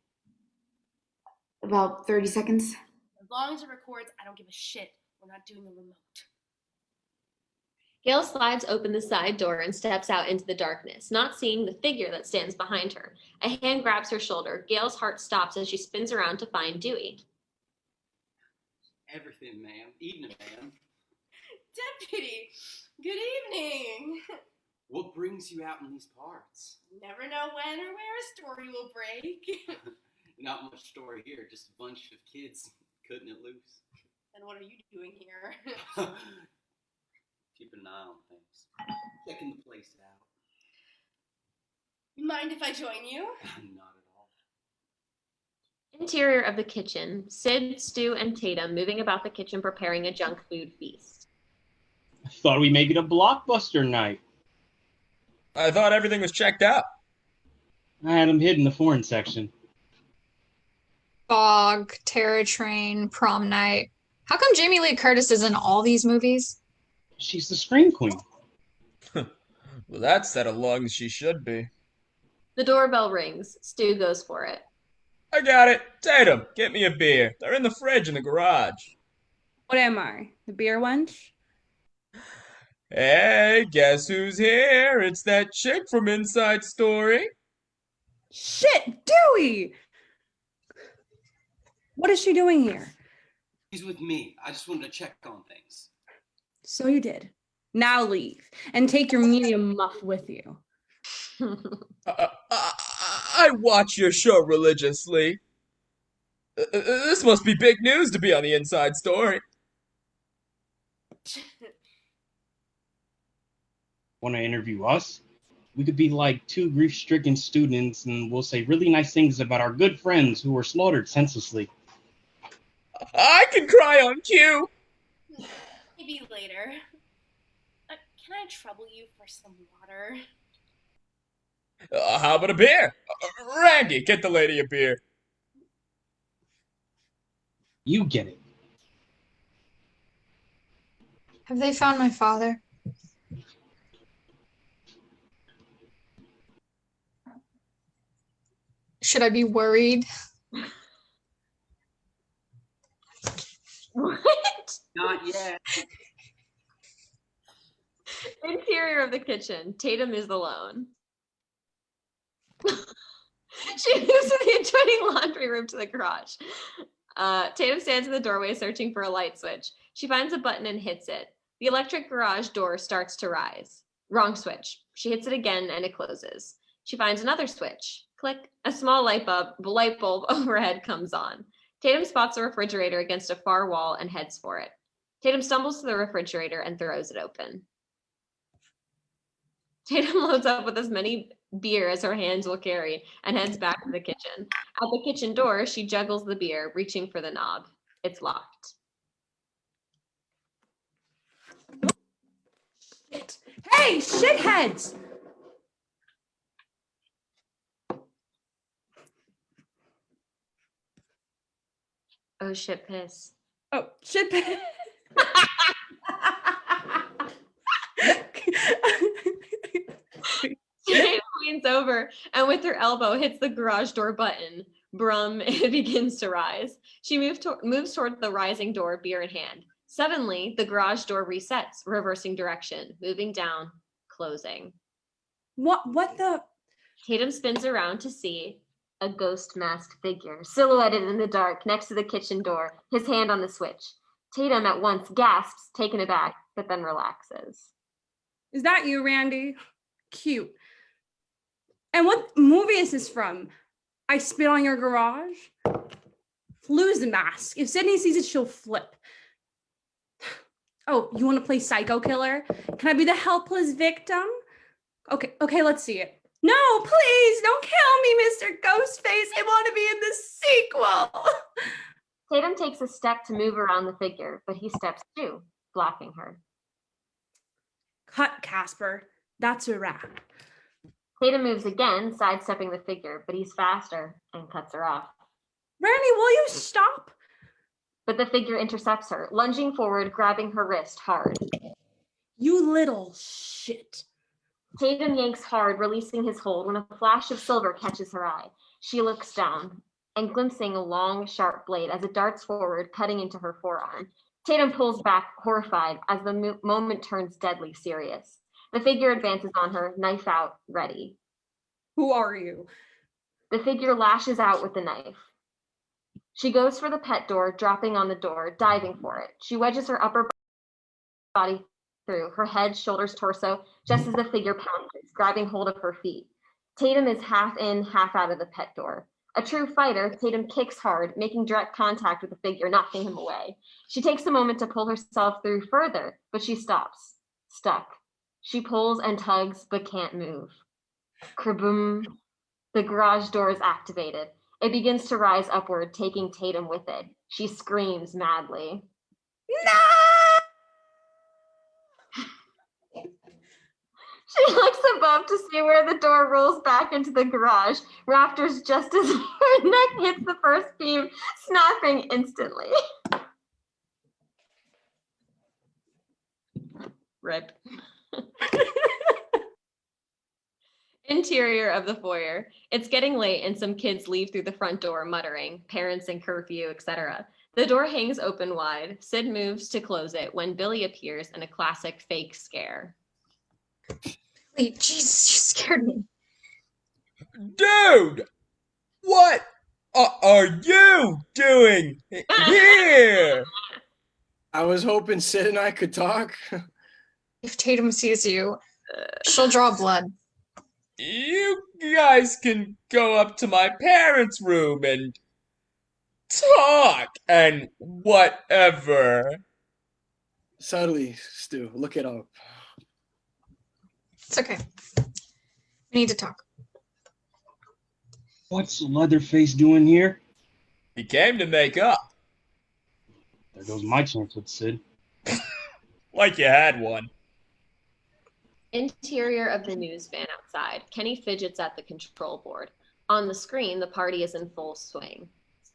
About 30 seconds. As long as it records, I don't give a shit. We're not doing a remote. Gail slides open the side door and steps out into the darkness, not seeing the figure that stands behind her. A hand grabs her shoulder. Gail's heart stops as she spins around to find Dewey. Everything, ma'am. Evening, ma'am. Deputy, good evening. What brings you out in these parts? Never know when or where a story will break. Not much story here, just a bunch of kids cutting it loose. And what are you doing here? Keeping an eye on things. Checking the place out. You mind if I join you? Not at all. Interior of the kitchen. Sid, Stu, and Tatum moving about the kitchen preparing a junk food feast. I thought we made it a blockbuster night. I thought everything was checked out. I had them hid in the foreign section. Fog, Terror Train, Prom Night. How come Jamie Lee Curtis is in all these movies? She's the Scream Queen. Well, that's set of lungs she should be. The doorbell rings. Stu goes for it. I got it. Tatum, get me a beer. They're in the fridge in the garage. What am I? The beer wench? Hey, guess who's here? It's that chick from Inside Story. Shit, Dewey! What is she doing here? He's with me. I just wanted to check on things. So you did. Now leave and take your medium muff with you. I watch your show religiously. This must be big news to be on the Inside Story. Want to interview us? We could be like two grief-stricken students and we'll say really nice things about our good friends who were slaughtered senselessly. I can cry on cue. Maybe later. Can I trouble you for some water? How about a beer? Randy, get the lady a beer. You get it. Have they found my father? Should I be worried? What? Not yet. Interior of the kitchen. Tatum is alone. She moves to the adjoining laundry room to the garage. Tatum stands in the doorway searching for a light switch. She finds a button and hits it. The electric garage door starts to rise. Wrong switch. She hits it again and it closes. She finds another switch. Click. A small light bulb overhead comes on. Tatum spots the refrigerator against a far wall and heads for it. Tatum stumbles to the refrigerator and throws it open. Tatum loads up with as many beer as her hands will carry and heads back to the kitchen. At the kitchen door, she juggles the beer, reaching for the knob. It's locked. Hey, shitheads! Oh shit, piss. Oh, shit. Tatum leans over and with her elbow hits the garage door button. Brum, it begins to rise. She moves toward the rising door, beer in hand. Suddenly, the garage door resets, reversing direction, moving down, closing. What the? Tatum spins around to see a ghost masked figure, silhouetted in the dark next to the kitchen door, his hand on the switch. Tatum at once gasps, taken aback, but then relaxes. Is that you, Randy? Cute. And what movie is this from? I Spit on Your Garage? Lose the mask. If Sydney sees it, she'll flip. Oh, you want to play psycho killer? Can I be the helpless victim? Okay, let's see it. No, please, don't kill me, Mr. Ghostface. I want to be in the sequel. Tatum takes a step to move around the figure, but he steps too, blocking her. Cut, Casper. That's a wrap. Tatum moves again, sidestepping the figure, but he's faster and cuts her off. Randy, will you stop? But the figure intercepts her, lunging forward, grabbing her wrist hard. You little shit. Tatum yanks hard, releasing his hold when a flash of silver catches her eye. She looks down and glimpsing a long, sharp blade as it darts forward, cutting into her forearm. Tatum pulls back, horrified, as the moment turns deadly serious. The figure advances on her, knife out, ready. Who are you? The figure lashes out with the knife. She goes for the pet door, dropping on the door, diving for it. She wedges her upper body through, her head, shoulders, torso, just as the figure pounces, grabbing hold of her feet. Tatum is half in, half out of the pet door. A true fighter, Tatum kicks hard, making direct contact with the figure, knocking him away. She takes a moment to pull herself through further, but she stops, stuck. She pulls and tugs, but can't move. Kraboom. The garage door is activated. It begins to rise upward, taking Tatum with it. She screams madly. No! She looks above to see where the door rolls back into the garage, rafters just as her neck hits the first beam, snapping instantly. Rip. Interior of the foyer. It's getting late and some kids leave through the front door muttering, parents in curfew, etc. The door hangs open wide. Sid moves to close it when Billy appears in a classic fake scare. Wait, Jesus, you scared me. Dude! What are you doing here? I was hoping Sid and I could talk. If Tatum sees you, she'll draw blood. You guys can go up to my parents' room and talk and whatever. Subtly, Stu, look it up. It's okay. We need to talk. What's Leatherface doing here? He came to make up. There goes my chance with Sid. Like you had one. Interior of the news van outside. Kenny fidgets at the control board. On the screen, the party is in full swing.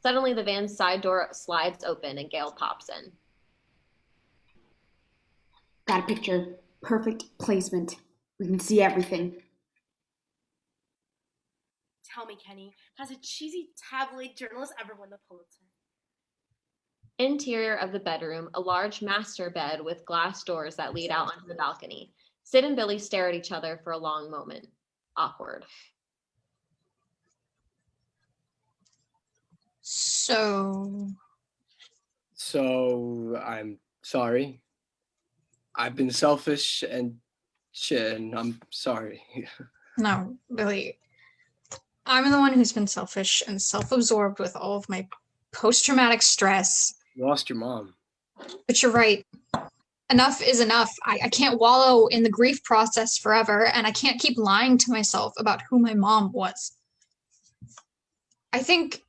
Suddenly, the van's side door slides open and Gail pops in. Got a picture. Perfect placement. We can see everything. Tell me, Kenny, has a cheesy tabloid journalist ever won the Pulitzer? Interior of the bedroom, a large master bed with glass doors that lead out onto the balcony. Sid and Billy stare at each other for a long moment. Awkward. So, I'm sorry. I've been selfish and shit, and I'm sorry. no, Billy. I'm the one who's been selfish and self-absorbed with all of my post-traumatic stress. You lost your mom. But you're right. Enough is enough. I can't wallow in the grief process forever, and I can't keep lying to myself about who my mom was. I think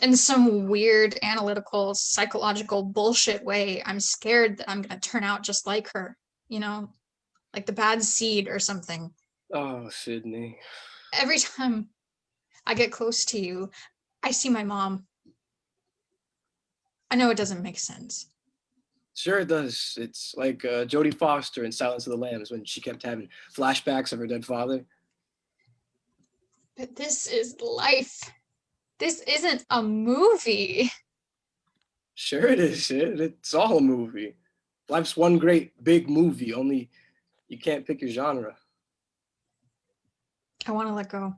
in some weird analytical psychological bullshit way, I'm scared that I'm gonna turn out just like her, you know, like the bad seed or something. Oh, Sydney. Every time I get close to you, I see my mom. I know it doesn't make sense. Sure it does. It's like Jodie Foster in Silence of the Lambs when she kept having flashbacks of her dead father. But this is life. This isn't a movie. Sure it is, Sid. It's all a movie. Life's one great big movie, only you can't pick your genre. I want to let go.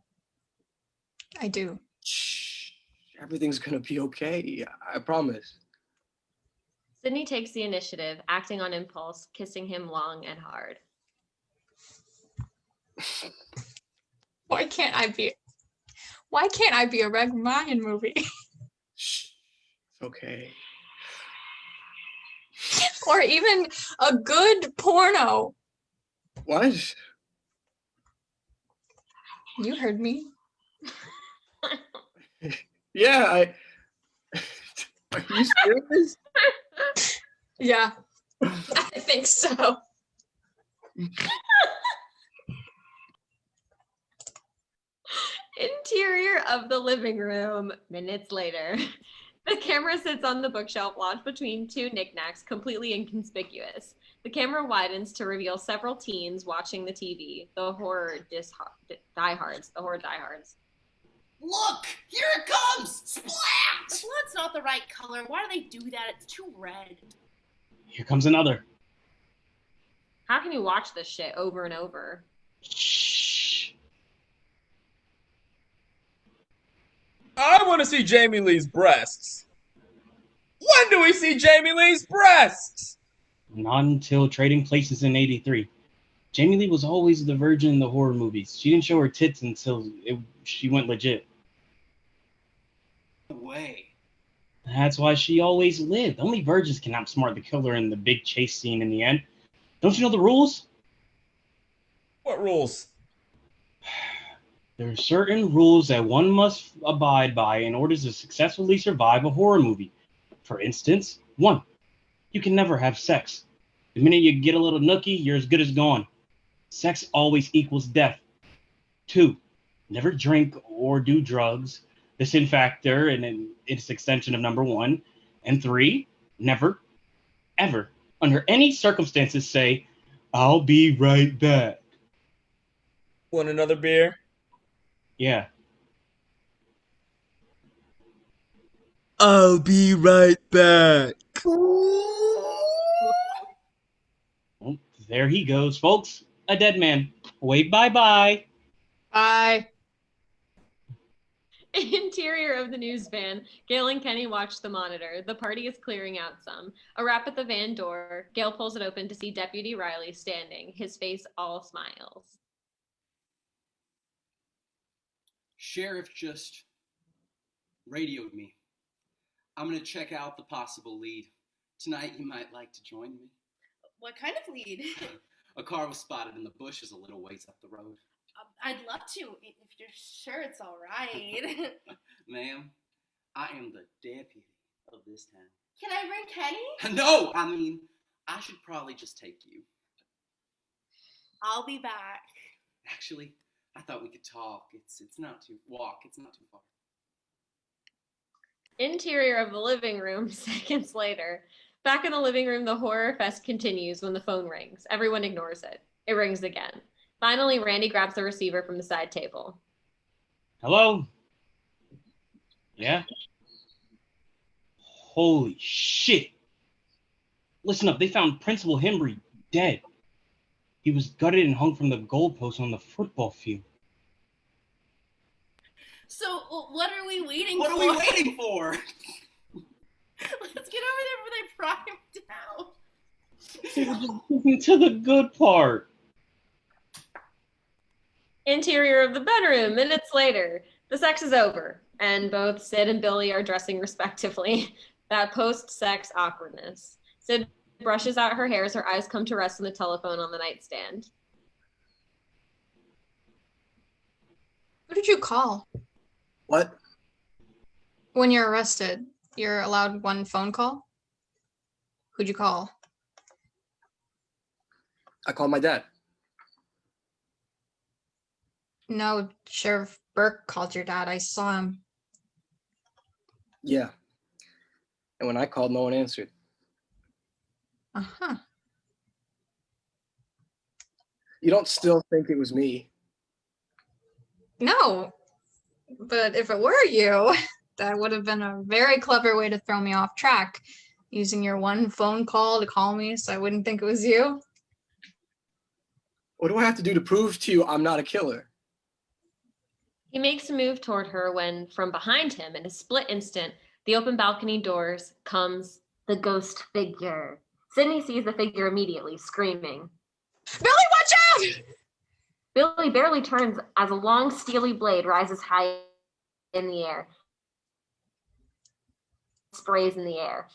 I do. Shh. Everything's gonna be okay. I promise. Sydney takes the initiative, acting on impulse, kissing him long and hard. Why can't I be a Meg Ryan movie? Shh. It's okay. Or even a good porno. What? You heard me. Yeah, Are you serious? Yeah. I think so. Interior of the living room, minutes later. The camera sits on the bookshelf lodged between two knickknacks, completely inconspicuous. The camera widens to reveal several teens watching the TV, the horror diehards. Look! Here it comes! Splat! Blood's not the right color. Why do they do that? It's too red. Here comes another. How can you watch this shit over and over? Shh. I want to see Jamie Lee's breasts. When do we see Jamie Lee's breasts? Not until Trading Places in '83. Jamie Lee was always the virgin in the horror movies. She didn't show her tits until she went legit. No way. That's why she always lived. Only virgins can outsmart the killer in the big chase scene in the end. Don't you know the rules? What rules? There are certain rules that one must abide by in order to successfully survive a horror movie. For instance, 1. You can never have sex. The minute you get a little nookie, you're as good as gone. Sex always equals death. 2. Never drink or do drugs. The sin factor and its extension of number 1. And 3. Never, ever, under any circumstances say, "I'll be right back." Want another beer? Yeah. I'll be right back. Well, there he goes, folks. A dead man. Wave bye-bye. Bye. Interior of the news van. Gail and Kenny watch the monitor. The party is clearing out some. A rap at the van door. Gail pulls it open to see Deputy Riley standing, his face all smiles. Sheriff just radioed me. I'm going to check out the possible lead. Tonight you might like to join me. What kind of lead? A car was spotted in the bushes a little ways up the road. I'd love to, if you're sure it's all right. Ma'am, I am the deputy of this town. Can I bring Kenny? No, I mean, I should probably just take you. I'll be back. Actually, I thought we could talk. It's not too far. Interior of the living room. Seconds later. Back in the living room, the horror fest continues when the phone rings. Everyone ignores it. It rings again. Finally, Randy grabs the receiver from the side table. Hello? Yeah? Holy shit. Listen up, they found Principal Hembry dead. He was gutted and hung from the goalpost on the football field. So, what are we waiting What for? are we waiting for? Let's get over there before they pry him down. They were just moving to the good part. Interior of the bedroom. Minutes later. The sex is over, and both Sid and Billy are dressing respectively. That post-sex awkwardness. Sid brushes out her hair as her eyes come to rest on the telephone on the nightstand. Who did you call? What? When you're arrested, you're allowed one phone call? Who'd you call? I called my dad. No, Sheriff Burke called your dad. I saw him. Yeah. And when I called, no one answered. Uh-huh. You don't still think it was me? No, but if it were you, that would have been a very clever way to throw me off track, using your one phone call to call me so I wouldn't think it was you. What do I have to do to prove to you I'm not a killer? He makes a move toward her when, from behind him, in a split instant, the open balcony doors comes the ghost figure. Sydney sees the figure immediately, screaming. Billy, watch out! Billy barely turns as a long, steely blade rises high in the air. Sprays in the air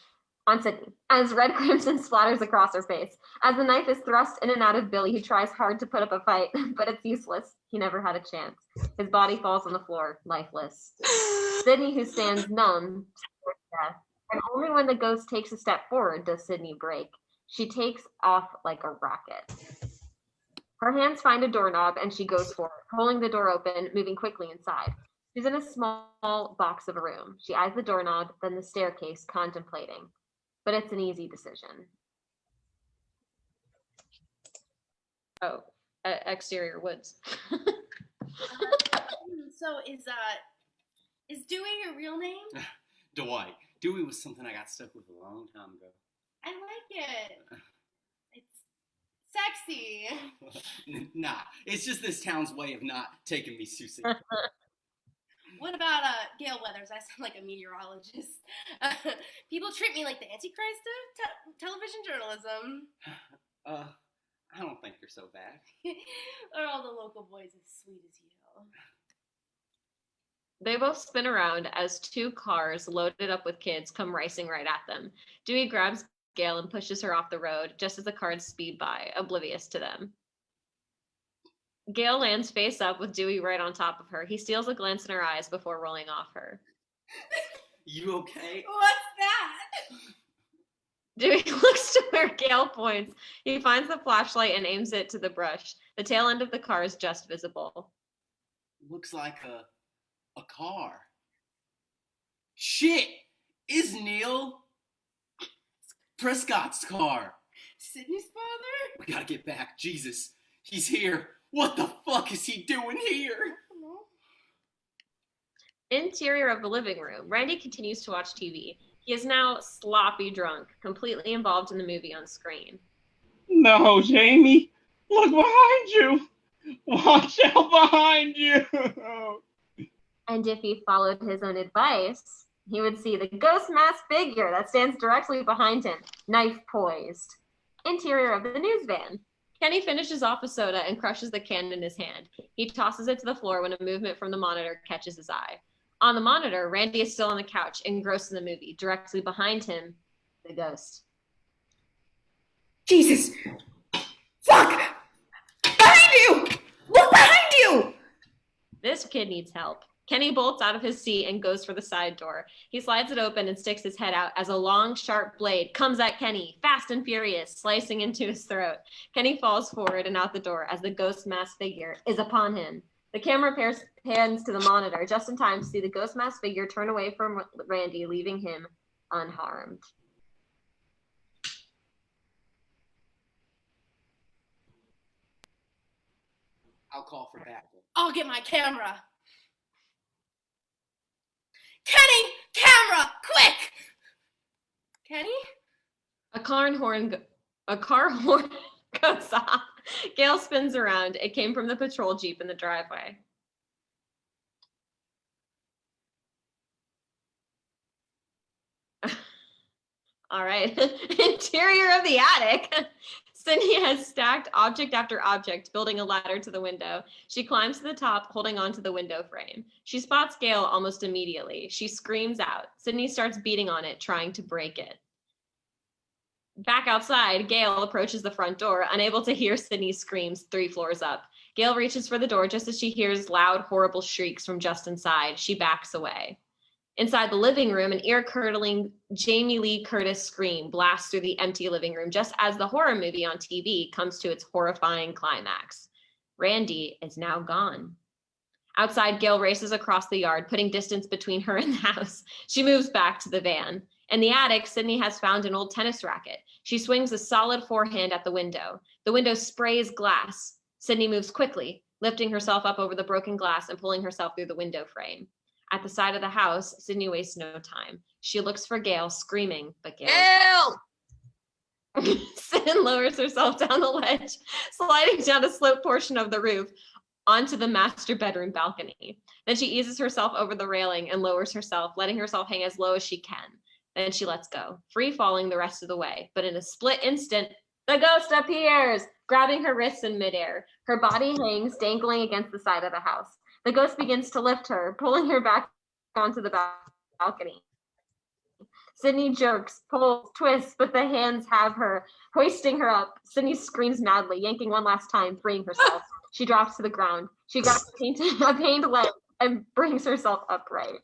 on Sydney as red crimson splatters across her face. As the knife is thrust in and out of Billy, he tries hard to put up a fight, but it's useless. He never had a chance. His body falls on the floor, lifeless. Sydney, who stands numb, stares at death, and only when the ghost takes a step forward does Sydney break. She takes off like a rocket. Her hands find a doorknob and she goes for it, pulling the door open, moving quickly inside. She's in a small box of a room. She eyes the doorknob, then the staircase, contemplating. But it's an easy decision. Oh, exterior woods. So is Dewey your real name? Dwight. Dewey was something I got stuck with a long time ago. I like it. It's sexy. Nah, it's just this town's way of not taking me too seriously. What about Gail Weathers? I sound like a meteorologist. People treat me like the Antichrist of television journalism. I don't think you're so bad. Are all the local boys as sweet as you? They both spin around as two cars loaded up with kids come racing right at them. Dewey grabs Gail and pushes her off the road just as the cars speed by, oblivious to them. Gail lands face up with Dewey right on top of her. He steals a glance in her eyes before rolling off her. You okay? What's that? Dewey looks to where Gail points. He finds the flashlight and aims it to the brush. The tail end of the car is just visible. Looks like a car. Shit! Is Neil Prescott's car? Sydney's father? We gotta get back. Jesus, he's here. What the fuck is he doing here? Interior of the living room. Randy continues to watch TV. He is now sloppy drunk, completely involved in the movie on screen. No, Jamie. Look behind you. Watch out behind you. And if he followed his own advice, he would see the ghost masked figure that stands directly behind him, knife poised. Interior of the news van. Kenny finishes off a soda and crushes the can in his hand. He tosses it to the floor when a movement from the monitor catches his eye. On the monitor, Randy is still on the couch, engrossed in the movie. Directly behind him, the ghost. Jesus! Fuck! Behind you! Look behind you! This kid needs help. Kenny bolts out of his seat and goes for the side door. He slides it open and sticks his head out as a long, sharp blade comes at Kenny, fast and furious, slicing into his throat. Kenny falls forward and out the door as the ghost masked figure is upon him. The camera pans to the monitor just in time to see the ghost masked figure turn away from Randy, leaving him unharmed. I'll call for backup. I'll get my camera. Kenny, camera, quick! Kenny? A car horn goes off. Gail spins around. It came from the patrol jeep in the driveway. All right. Interior of the attic. Sydney has stacked object after object, building a ladder to the window. She climbs to the top, holding onto the window frame. She spots Gail almost immediately. She screams out. Sydney starts beating on it, trying to break it. Back outside, Gail approaches the front door, unable to hear Sydney's screams 3 floors up. Gail reaches for the door just as she hears loud, horrible shrieks from just inside. She backs away. Inside the living room, an ear-curdling Jamie Lee Curtis scream blasts through the empty living room just as the horror movie on TV comes to its horrifying climax. Randy is now gone. Outside, Gail races across the yard, putting distance between her and the house. She moves back to the van. In the attic, Sydney has found an old tennis racket. She swings a solid forehand at the window. The window sprays glass. Sydney moves quickly, lifting herself up over the broken glass and pulling herself through the window frame. At the side of the house, Sydney wastes no time. She looks for Gail, screaming, but Gail Sin lowers herself down the ledge, sliding down a slope portion of the roof onto the master bedroom balcony. Then she eases herself over the railing and lowers herself, letting herself hang as low as she can. Then she lets go, free falling the rest of the way. But in a split instant, the ghost appears, grabbing her wrists in midair. Her body hangs, dangling against the side of the house. The ghost begins to lift her, pulling her back onto the balcony. Sydney jerks, pulls, twists, but the hands have her, hoisting her up. Sydney screams madly, yanking one last time, freeing herself. She drops to the ground. She grabs a pained leg and brings herself upright.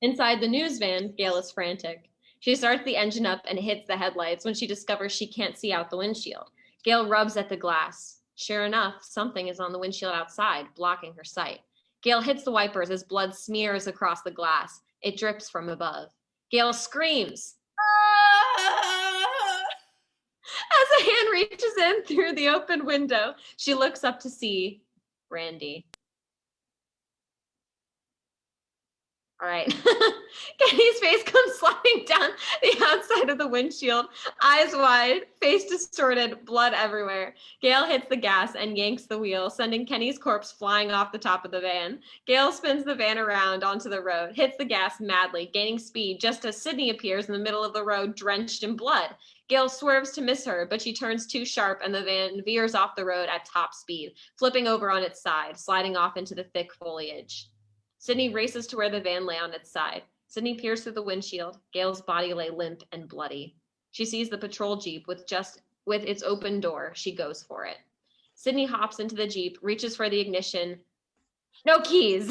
Inside the news van, Gail is frantic. She starts the engine up and hits the headlights when she discovers she can't see out the windshield. Gail rubs at the glass. Sure enough, something is on the windshield outside, blocking her sight. Gail hits the wipers as blood smears across the glass. It drips from above. Gail screams. As a hand reaches in through the open window, she looks up to see Randy. All right. Kenny's face comes sliding down the outside of the windshield, eyes wide, face distorted, blood everywhere. Gail hits the gas and yanks the wheel, sending Kenny's corpse flying off the top of the van. Gail spins the van around onto the road, hits the gas madly, gaining speed just as Sydney appears in the middle of the road, drenched in blood. Gail swerves to miss her, but she turns too sharp and the van veers off the road at top speed, flipping over on its side, sliding off into the thick foliage. Sydney races to where the van lay on its side. Sydney peers through the windshield. Gail's body lay limp and bloody. She sees the patrol jeep with its open door. She goes for it. Sydney hops into the jeep, reaches for the ignition. No keys.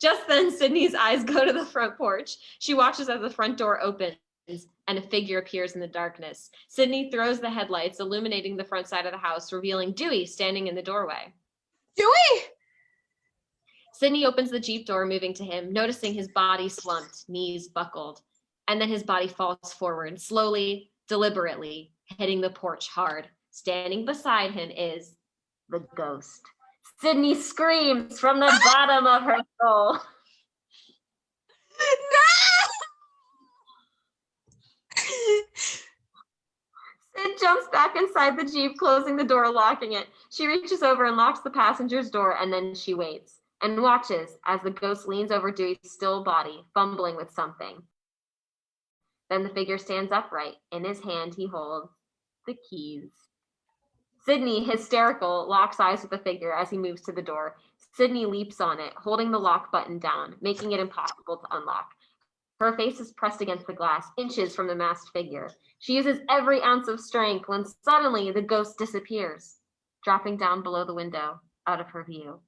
Just then, Sydney's eyes go to the front porch. She watches as the front door opens and a figure appears in the darkness. Sydney throws the headlights, illuminating the front side of the house, revealing Dewey standing in the doorway. Dewey! Sydney opens the jeep door, moving to him, noticing his body slumped, knees buckled, and then his body falls forward, slowly, deliberately, hitting the porch hard. Standing beside him is the ghost. Sydney screams from the bottom of her soul. Sid jumps back inside the Jeep, closing the door, locking it. She reaches over and locks the passenger's door, and then she waits and watches as the ghost leans over Dewey's still body, fumbling with something. Then the figure stands upright. In his hand, he holds the keys. Sydney, hysterical, locks eyes with the figure as he moves to the door. Sydney leaps on it, holding the lock button down, making it impossible to unlock. Her face is pressed against the glass, inches from the masked figure. She uses every ounce of strength when suddenly the ghost disappears, dropping down below the window, out of her view.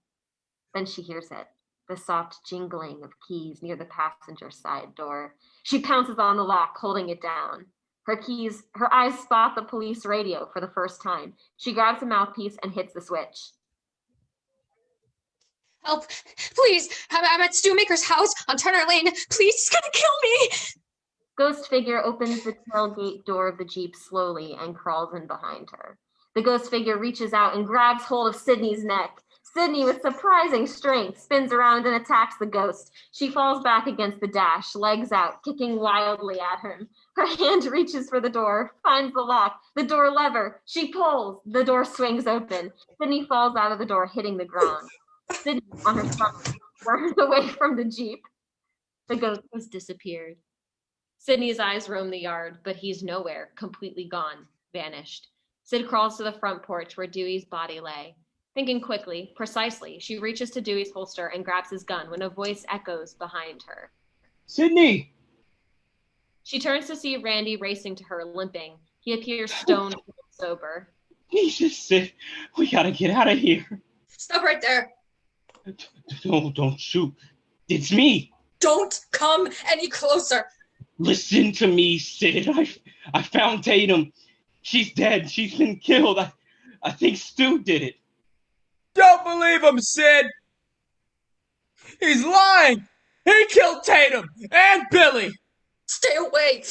Then she hears it, the soft jingling of keys near the passenger side door. She pounces on the lock, holding it down. Her eyes spot the police radio for the first time. She grabs a mouthpiece and hits the switch. Help, please. I'm at Stewmaker's house on Turner Lane. Please, he's gonna kill me. Ghost figure opens the tailgate door of the Jeep slowly and crawls in behind her. The ghost figure reaches out and grabs hold of Sydney's neck. Sydney, with surprising strength, spins around and attacks the ghost. She falls back against the dash, legs out, kicking wildly at him. Her hand reaches for the door, finds the lock, the door lever. She pulls. The door swings open. Sydney falls out of the door, hitting the ground. Sydney, on her stomach, runs away from the Jeep. The ghost has disappeared. Sydney's eyes roam the yard, but he's nowhere, completely gone, vanished. Sid crawls to the front porch where Dewey's body lay. Thinking quickly, precisely, she reaches to Dewey's holster and grabs his gun when a voice echoes behind her. Sydney! She turns to see Randy racing to her, limping. He appears stoned and sober. Jesus, Sid, we gotta get out of here. Stop right there. No, don't shoot. It's me. Don't come any closer. Listen to me, Sid. I found Tatum. She's dead. She's been killed. I think Stu did it. Don't believe him, Sid! He's lying! He killed Tatum and Billy! Stay away.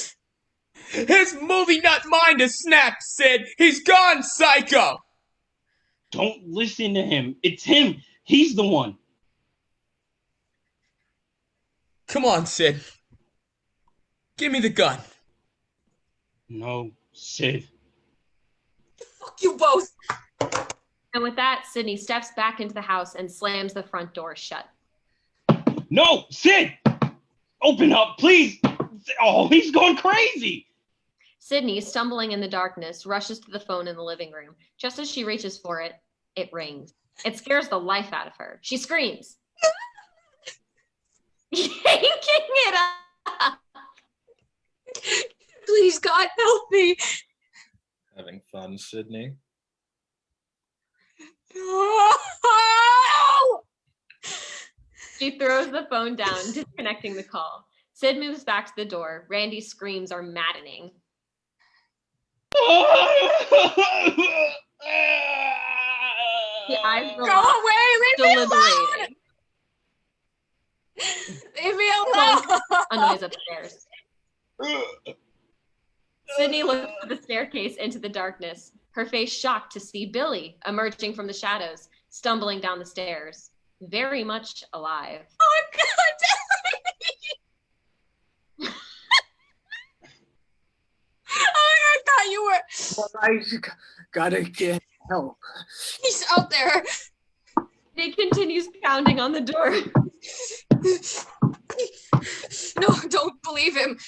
His movie nut mind is snapped, Sid! He's gone psycho! Don't listen to him. It's him. He's the one. Come on, Sid. Give me the gun. No, Sid. Fuck you both. And with that, Sydney steps back into the house and slams the front door shut. No, Sid! Open up, please! Oh, he's going crazy! Sydney, stumbling in the darkness, rushes to the phone in the living room. Just as she reaches for it, it rings. It scares the life out of her. She screams, yanking it up. Please, God, help me. Having fun, Sydney? No! She throws the phone down, disconnecting the call. Sid moves back to the door. Randy's screams are maddening. The eyes Go relax, away! Leave me alone! deliberating. Leave me alone! A noise upstairs. Sydney looks to the staircase into the darkness, her face shocked to see Billy emerging from the shadows, stumbling down the stairs, very much alive. Oh, God! I thought you were... I gotta get help. He's out there. He continues pounding on the door. No, don't believe him.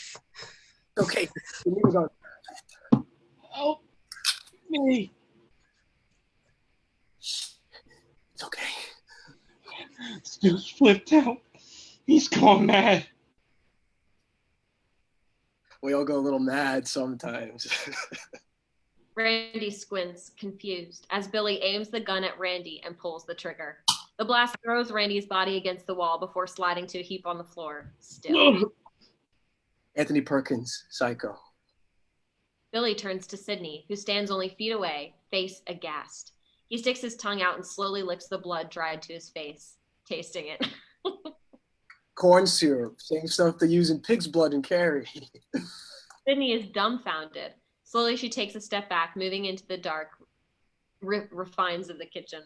Okay, we need to go. Help me. It's okay. Stu's flipped out. He's gone mad. We all go a little mad sometimes. Randy squints, confused, as Billy aims the gun at Randy and pulls the trigger. The blast throws Randy's body against the wall before sliding to a heap on the floor, still. Anthony Perkins, Psycho. Billy turns to Sydney, who stands only feet away, face aghast. He sticks his tongue out and slowly licks the blood dried to his face, tasting it. Corn syrup, same stuff they use in pig's blood in Carrie. Sydney is dumbfounded. Slowly, she takes a step back, moving into the dark refines of the kitchen.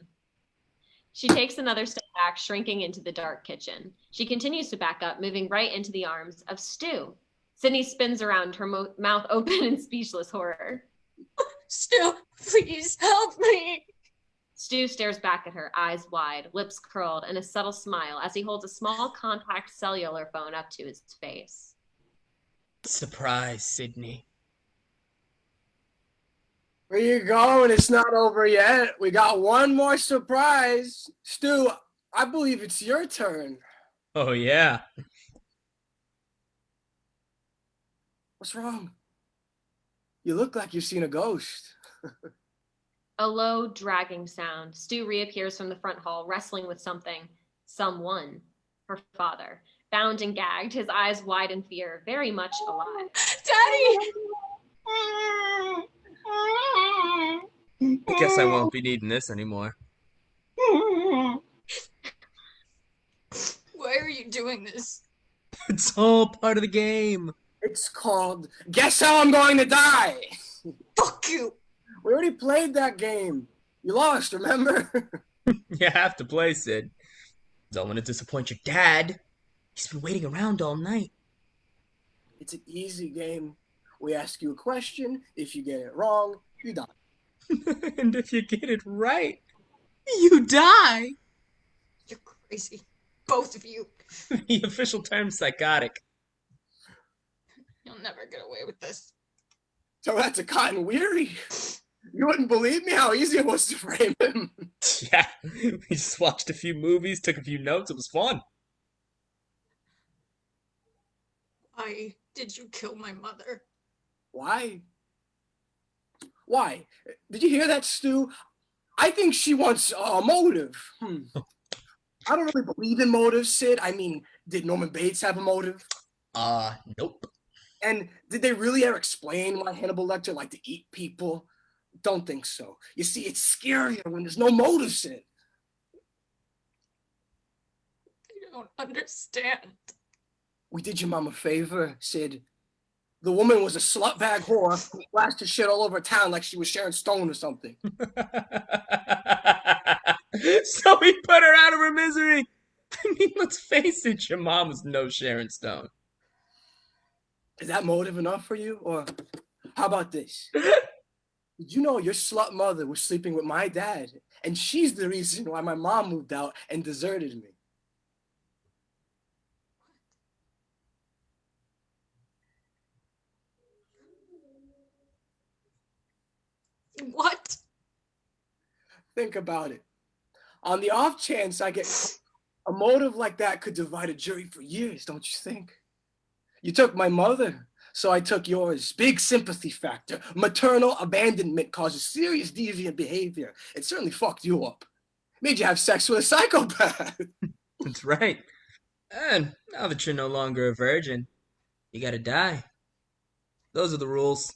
She takes another step back, shrinking into the dark kitchen. She continues to back up, moving right into the arms of Stu. Sydney spins around, her mouth open in speechless horror. Stu, please help me. Stu stares back at her, eyes wide, lips curled, and a subtle smile as he holds a small compact cellular phone up to his face. Surprise, Sydney. Where you going? It's not over yet. We got one more surprise. Stu, I believe it's your turn. Oh, yeah. What's wrong? You look like you've seen a ghost. A low, dragging sound. Stu reappears from the front hall, wrestling with something. Someone. Her father. Bound and gagged, his eyes wide in fear, very much alive. Daddy! I guess I won't be needing this anymore. Why are you doing this? It's all part of the game. It's called Guess How I'm Going to Die. Fuck you. We already played that game. You lost, remember? You have to play, Sid. Don't want to disappoint your dad. He's been waiting around all night. It's an easy game. We ask you a question. If you get it wrong, you die. And if you get it right, you die. You're crazy. Both of you. The official term's psychotic. You'll never get away with this. So that's a Cotton Weary. You wouldn't believe me how easy it was to frame him. Yeah, we just watched a few movies, took a few notes. It was fun. Why did you kill my mother? Why? Why? Did you hear that, Stu? I think she wants a motive. I don't really believe in motives, Sid. I mean, did Norman Bates have a motive? Nope. And did they really ever explain why Hannibal Lecter liked to eat people? Don't think so. You see, it's scarier when there's no motive, Sid. I don't understand. We did your mom a favor, Sid. The woman was a slutbag whore who splashed her shit all over town like she was Sharon Stone or something. So we put her out of her misery. I mean, let's face it, your mom was no Sharon Stone. Is that motive enough for you? Or how about this? Did you know your slut mother was sleeping with my dad, and she's the reason why my mom moved out and deserted me? What? Think about it. On the off chance I get a motive like that could divide a jury for years, don't you think? You took my mother, so I took yours. Big sympathy factor. Maternal abandonment causes serious deviant behavior. It certainly fucked you up. Made you have sex with a psychopath. That's right. And now that you're no longer a virgin, you gotta die. Those are the rules.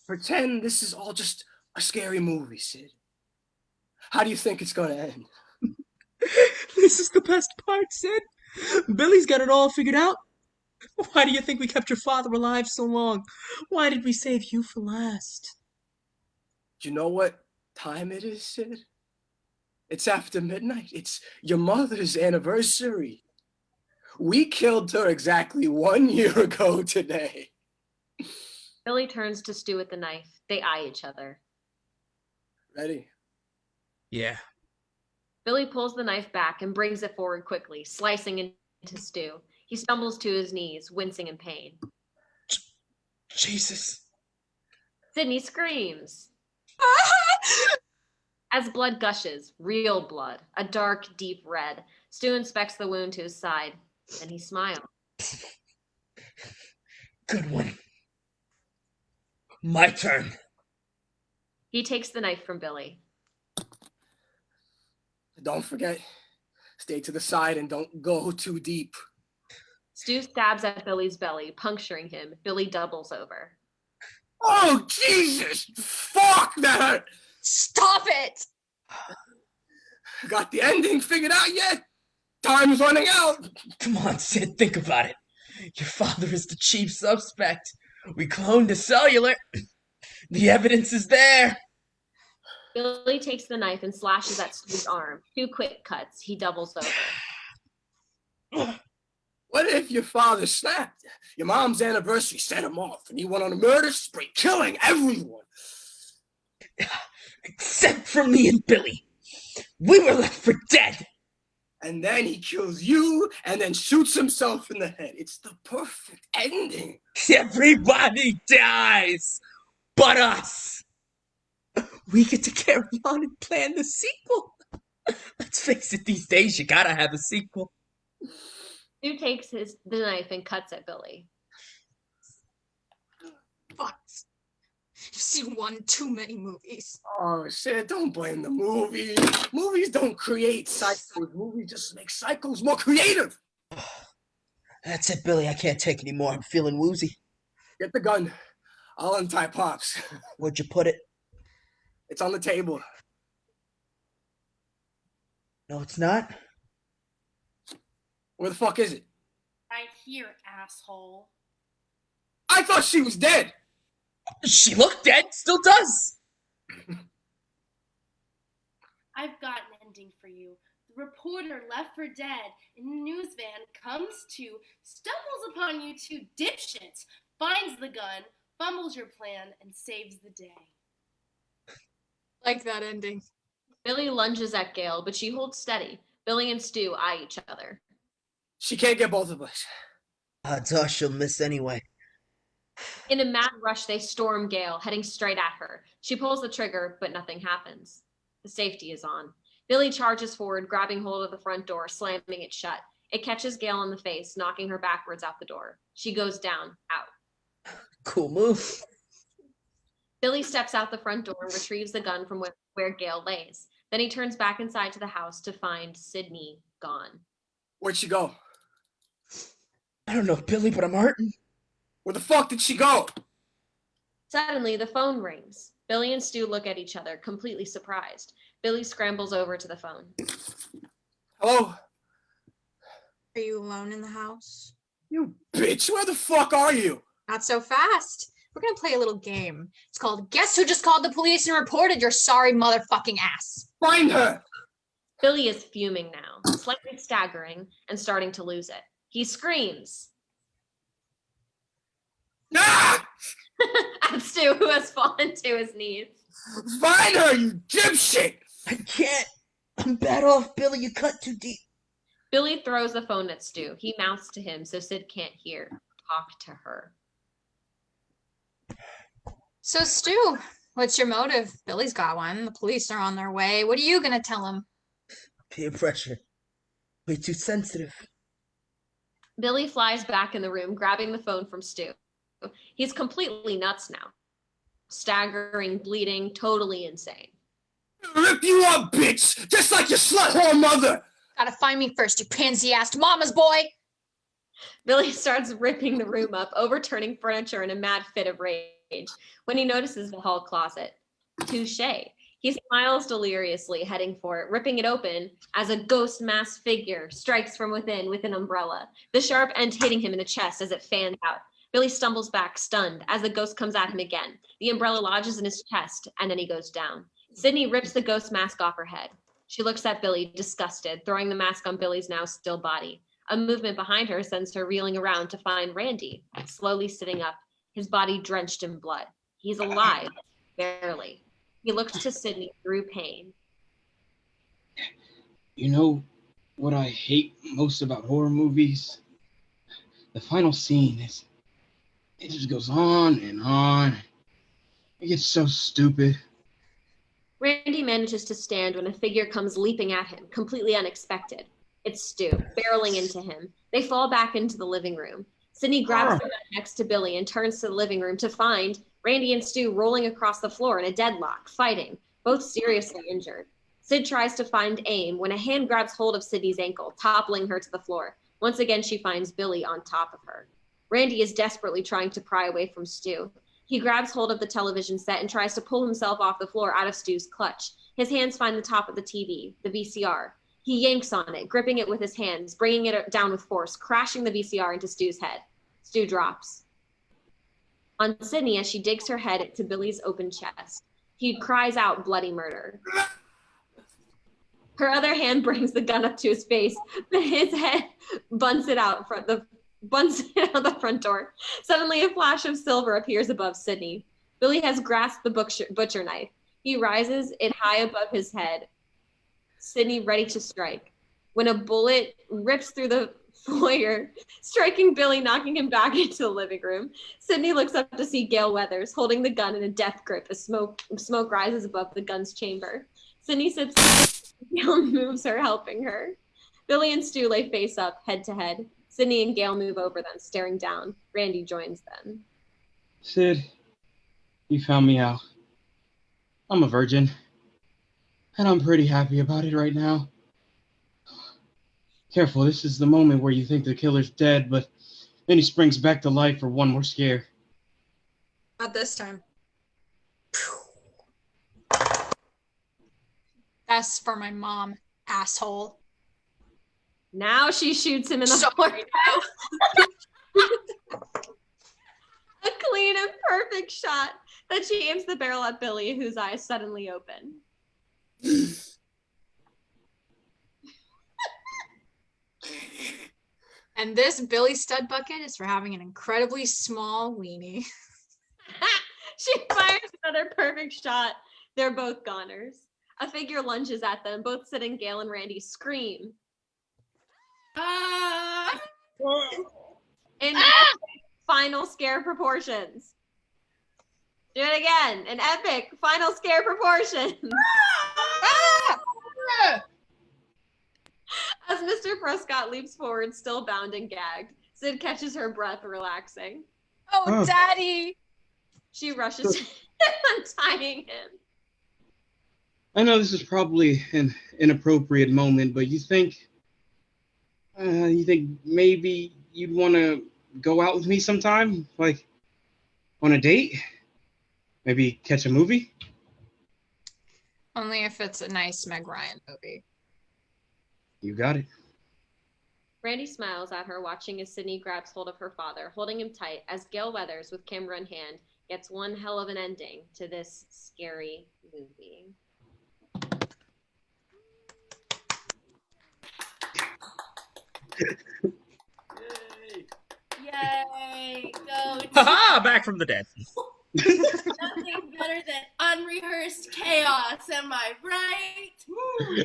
Pretend this is all just a scary movie, Sid. How do you think it's gonna end? This is the best part, Sid. Billy's got it all figured out. Why do you think we kept your father alive so long? Why did we save you for last? Do you know what time it is, Sid? It's after midnight. It's your mother's anniversary. We killed her exactly 1 year ago today. Billy turns to Stu with the knife. They eye each other. Ready? Yeah. Billy pulls the knife back and brings it forward quickly, slicing into Stu. He stumbles to his knees, wincing in pain. Jesus. Sydney screams. As blood gushes, real blood, a dark, deep red, Stu inspects the wound to his side, and he smiles. Good one. My turn. He takes the knife from Billy. Don't forget, stay to the side and don't go too deep. Stu stabs at Billy's belly, puncturing him. Billy doubles over. Oh, Jesus! Fuck that! Stop it! Got the ending figured out yet? Time's running out! Come on, Sid, think about it. Your father is the chief suspect. We cloned a cellular. The evidence is there. Billy takes the knife and slashes at Stu's arm. 2 quick cuts. He doubles over. What if if your father snapped? Your mom's anniversary set him off, and he went on a murder spree, killing everyone. Except for me and Billy. We were left for dead. And then he kills you and then shoots himself in the head. It's the perfect ending. Everybody dies but us. We get to carry on and plan the sequel. Let's face it, these days you gotta have a sequel. Stu takes the knife and cuts at Billy. Fuck. You've seen one too many movies. Oh, shit, don't blame the movies. Movies don't create cycles. Movies just make cycles more creative. That's it, Billy. I can't take any more. I'm feeling woozy. Get the gun. I'll untie Pops. Where'd you put it? It's on the table. No, it's not. Where the fuck is it? Right here, asshole. I thought she was dead. She looked dead. Still does. I've got an ending for you. The reporter left for dead in the news van comes to, stumbles upon you two dipshits, finds the gun, fumbles your plan, and saves the day. Like that ending. Billy lunges at Gail, but she holds steady. Billy and Stu eye each other. She can't get both of us. Odds are she'll miss anyway. In a mad rush, they storm Gail, heading straight at her. She pulls the trigger, but nothing happens. The safety is on. Billy charges forward, grabbing hold of the front door, slamming it shut. It catches Gail in the face, knocking her backwards out the door. She goes down, out. Cool move. Billy steps out the front door and retrieves the gun from where Gail lays. Then he turns back inside to the house to find Sydney gone. Where'd she go? I don't know, Billy, but I'm hurting. Where the fuck did she go? Suddenly, the phone rings. Billy and Stu look at each other, completely surprised. Billy scrambles over to the phone. Hello? Are you alone in the house? You bitch, where the fuck are you? Not so fast. We're gonna play a little game. It's called Guess Who Just Called the Police and Reported Your Sorry Motherfucking Ass. Find her! Billy is fuming now, slightly staggering and starting to lose it. He screams. Ah! At Stu, who has fallen to his knees. Find her, you dipshit! I can't. I'm bad off, Billy. You cut too deep. Billy throws the phone at Stu. He mouths to him so Sid can't hear. Talk to her. So, Stu, what's your motive? Billy's got one. The police are on their way. What are you gonna tell him? Peer pressure. Way too sensitive. Billy flies back in the room, grabbing the phone from Stu. He's completely nuts now. Staggering, bleeding, totally insane. Rip you up, bitch! Just like your slut-whore mother! Gotta find me first, you pansy-assed mama's boy! Billy starts ripping the room up, overturning furniture in a mad fit of rage when he notices the hall closet. Touché. He smiles deliriously, heading for it, ripping it open as a ghost masked figure strikes from within with an umbrella, the sharp end hitting him in the chest as it fans out. Billy stumbles back, stunned, as the ghost comes at him again. The umbrella lodges in his chest, and then he goes down. Sydney rips the ghost mask off her head. She looks at Billy, disgusted, throwing the mask on Billy's now still body. A movement behind her sends her reeling around to find Randy, slowly sitting up, his body drenched in blood. He's alive, barely. He looks to Sydney through pain. You know what I hate most about horror movies? The final scene is, it just goes on and on. It gets so stupid. Randy manages to stand when a figure comes leaping at him, completely unexpected. It's Stu, barreling into him. They fall back into the living room. Sydney grabs the gun next to Billy and turns to the living room to find Randy and Stu rolling across the floor in a deadlock, fighting, both seriously injured. Sid tries to find aim when a hand grabs hold of Sydney's ankle, toppling her to the floor. Once again, she finds Billy on top of her. Randy is desperately trying to pry away from Stu. He grabs hold of the television set and tries to pull himself off the floor out of Stu's clutch. His hands find the top of the TV, the VCR. He yanks on it, gripping it with his hands, bringing it down with force, crashing the VCR into Stu's head. Stu drops. On Sydney as she digs her head into Billy's open chest. He cries out bloody murder. Her other hand brings the gun up to his face, but his head bunts it out buns out the front door. Suddenly, a flash of silver appears above Sydney. Billy has grasped the butcher knife. He rises it high above his head. Sydney ready to strike. When a bullet rips through the foyer, striking Billy, knocking him back into the living room. Sydney looks up to see Gale Weathers holding the gun in a death grip as smoke rises above the gun's chamber. Sydney sits down. Gale moves her, helping her. Billy and Stu lay face up, head to head. Sydney and Gale move over them, staring down. Randy joins them. Sid, you found me out. I'm a virgin, and I'm pretty happy about it right now. Careful, this is the moment where you think the killer's dead, but then he springs back to life for one more scare. Not this time. That's for my mom, asshole. Now she shoots him in the forehead. A clean and perfect shot that she aims the barrel at Billy, whose eyes suddenly open. And this Billy Stud Bucket is for having an incredibly small weenie. She fires another perfect shot. They're both goners. A figure lunges at them. Both Sid and Gale and Randy scream. In final scare proportions. Do it again. An epic final scare proportions. As Mr. Prescott leaps forward, still bound and gagged, Sid catches her breath, relaxing. Oh, Daddy! She rushes to him, untying him. I know this is probably an inappropriate moment, but you think maybe you'd want to go out with me sometime? Like, on a date? Maybe catch a movie? Only if it's a nice Meg Ryan movie. You got it. Randy smiles at her, watching as Sydney grabs hold of her father, holding him tight, as Gale Weathers, with camera in hand, gets one hell of an ending to this scary movie. Yay! Go. Haha! Back from the dead. Nothing better than unrehearsed chaos, am I right? Woo.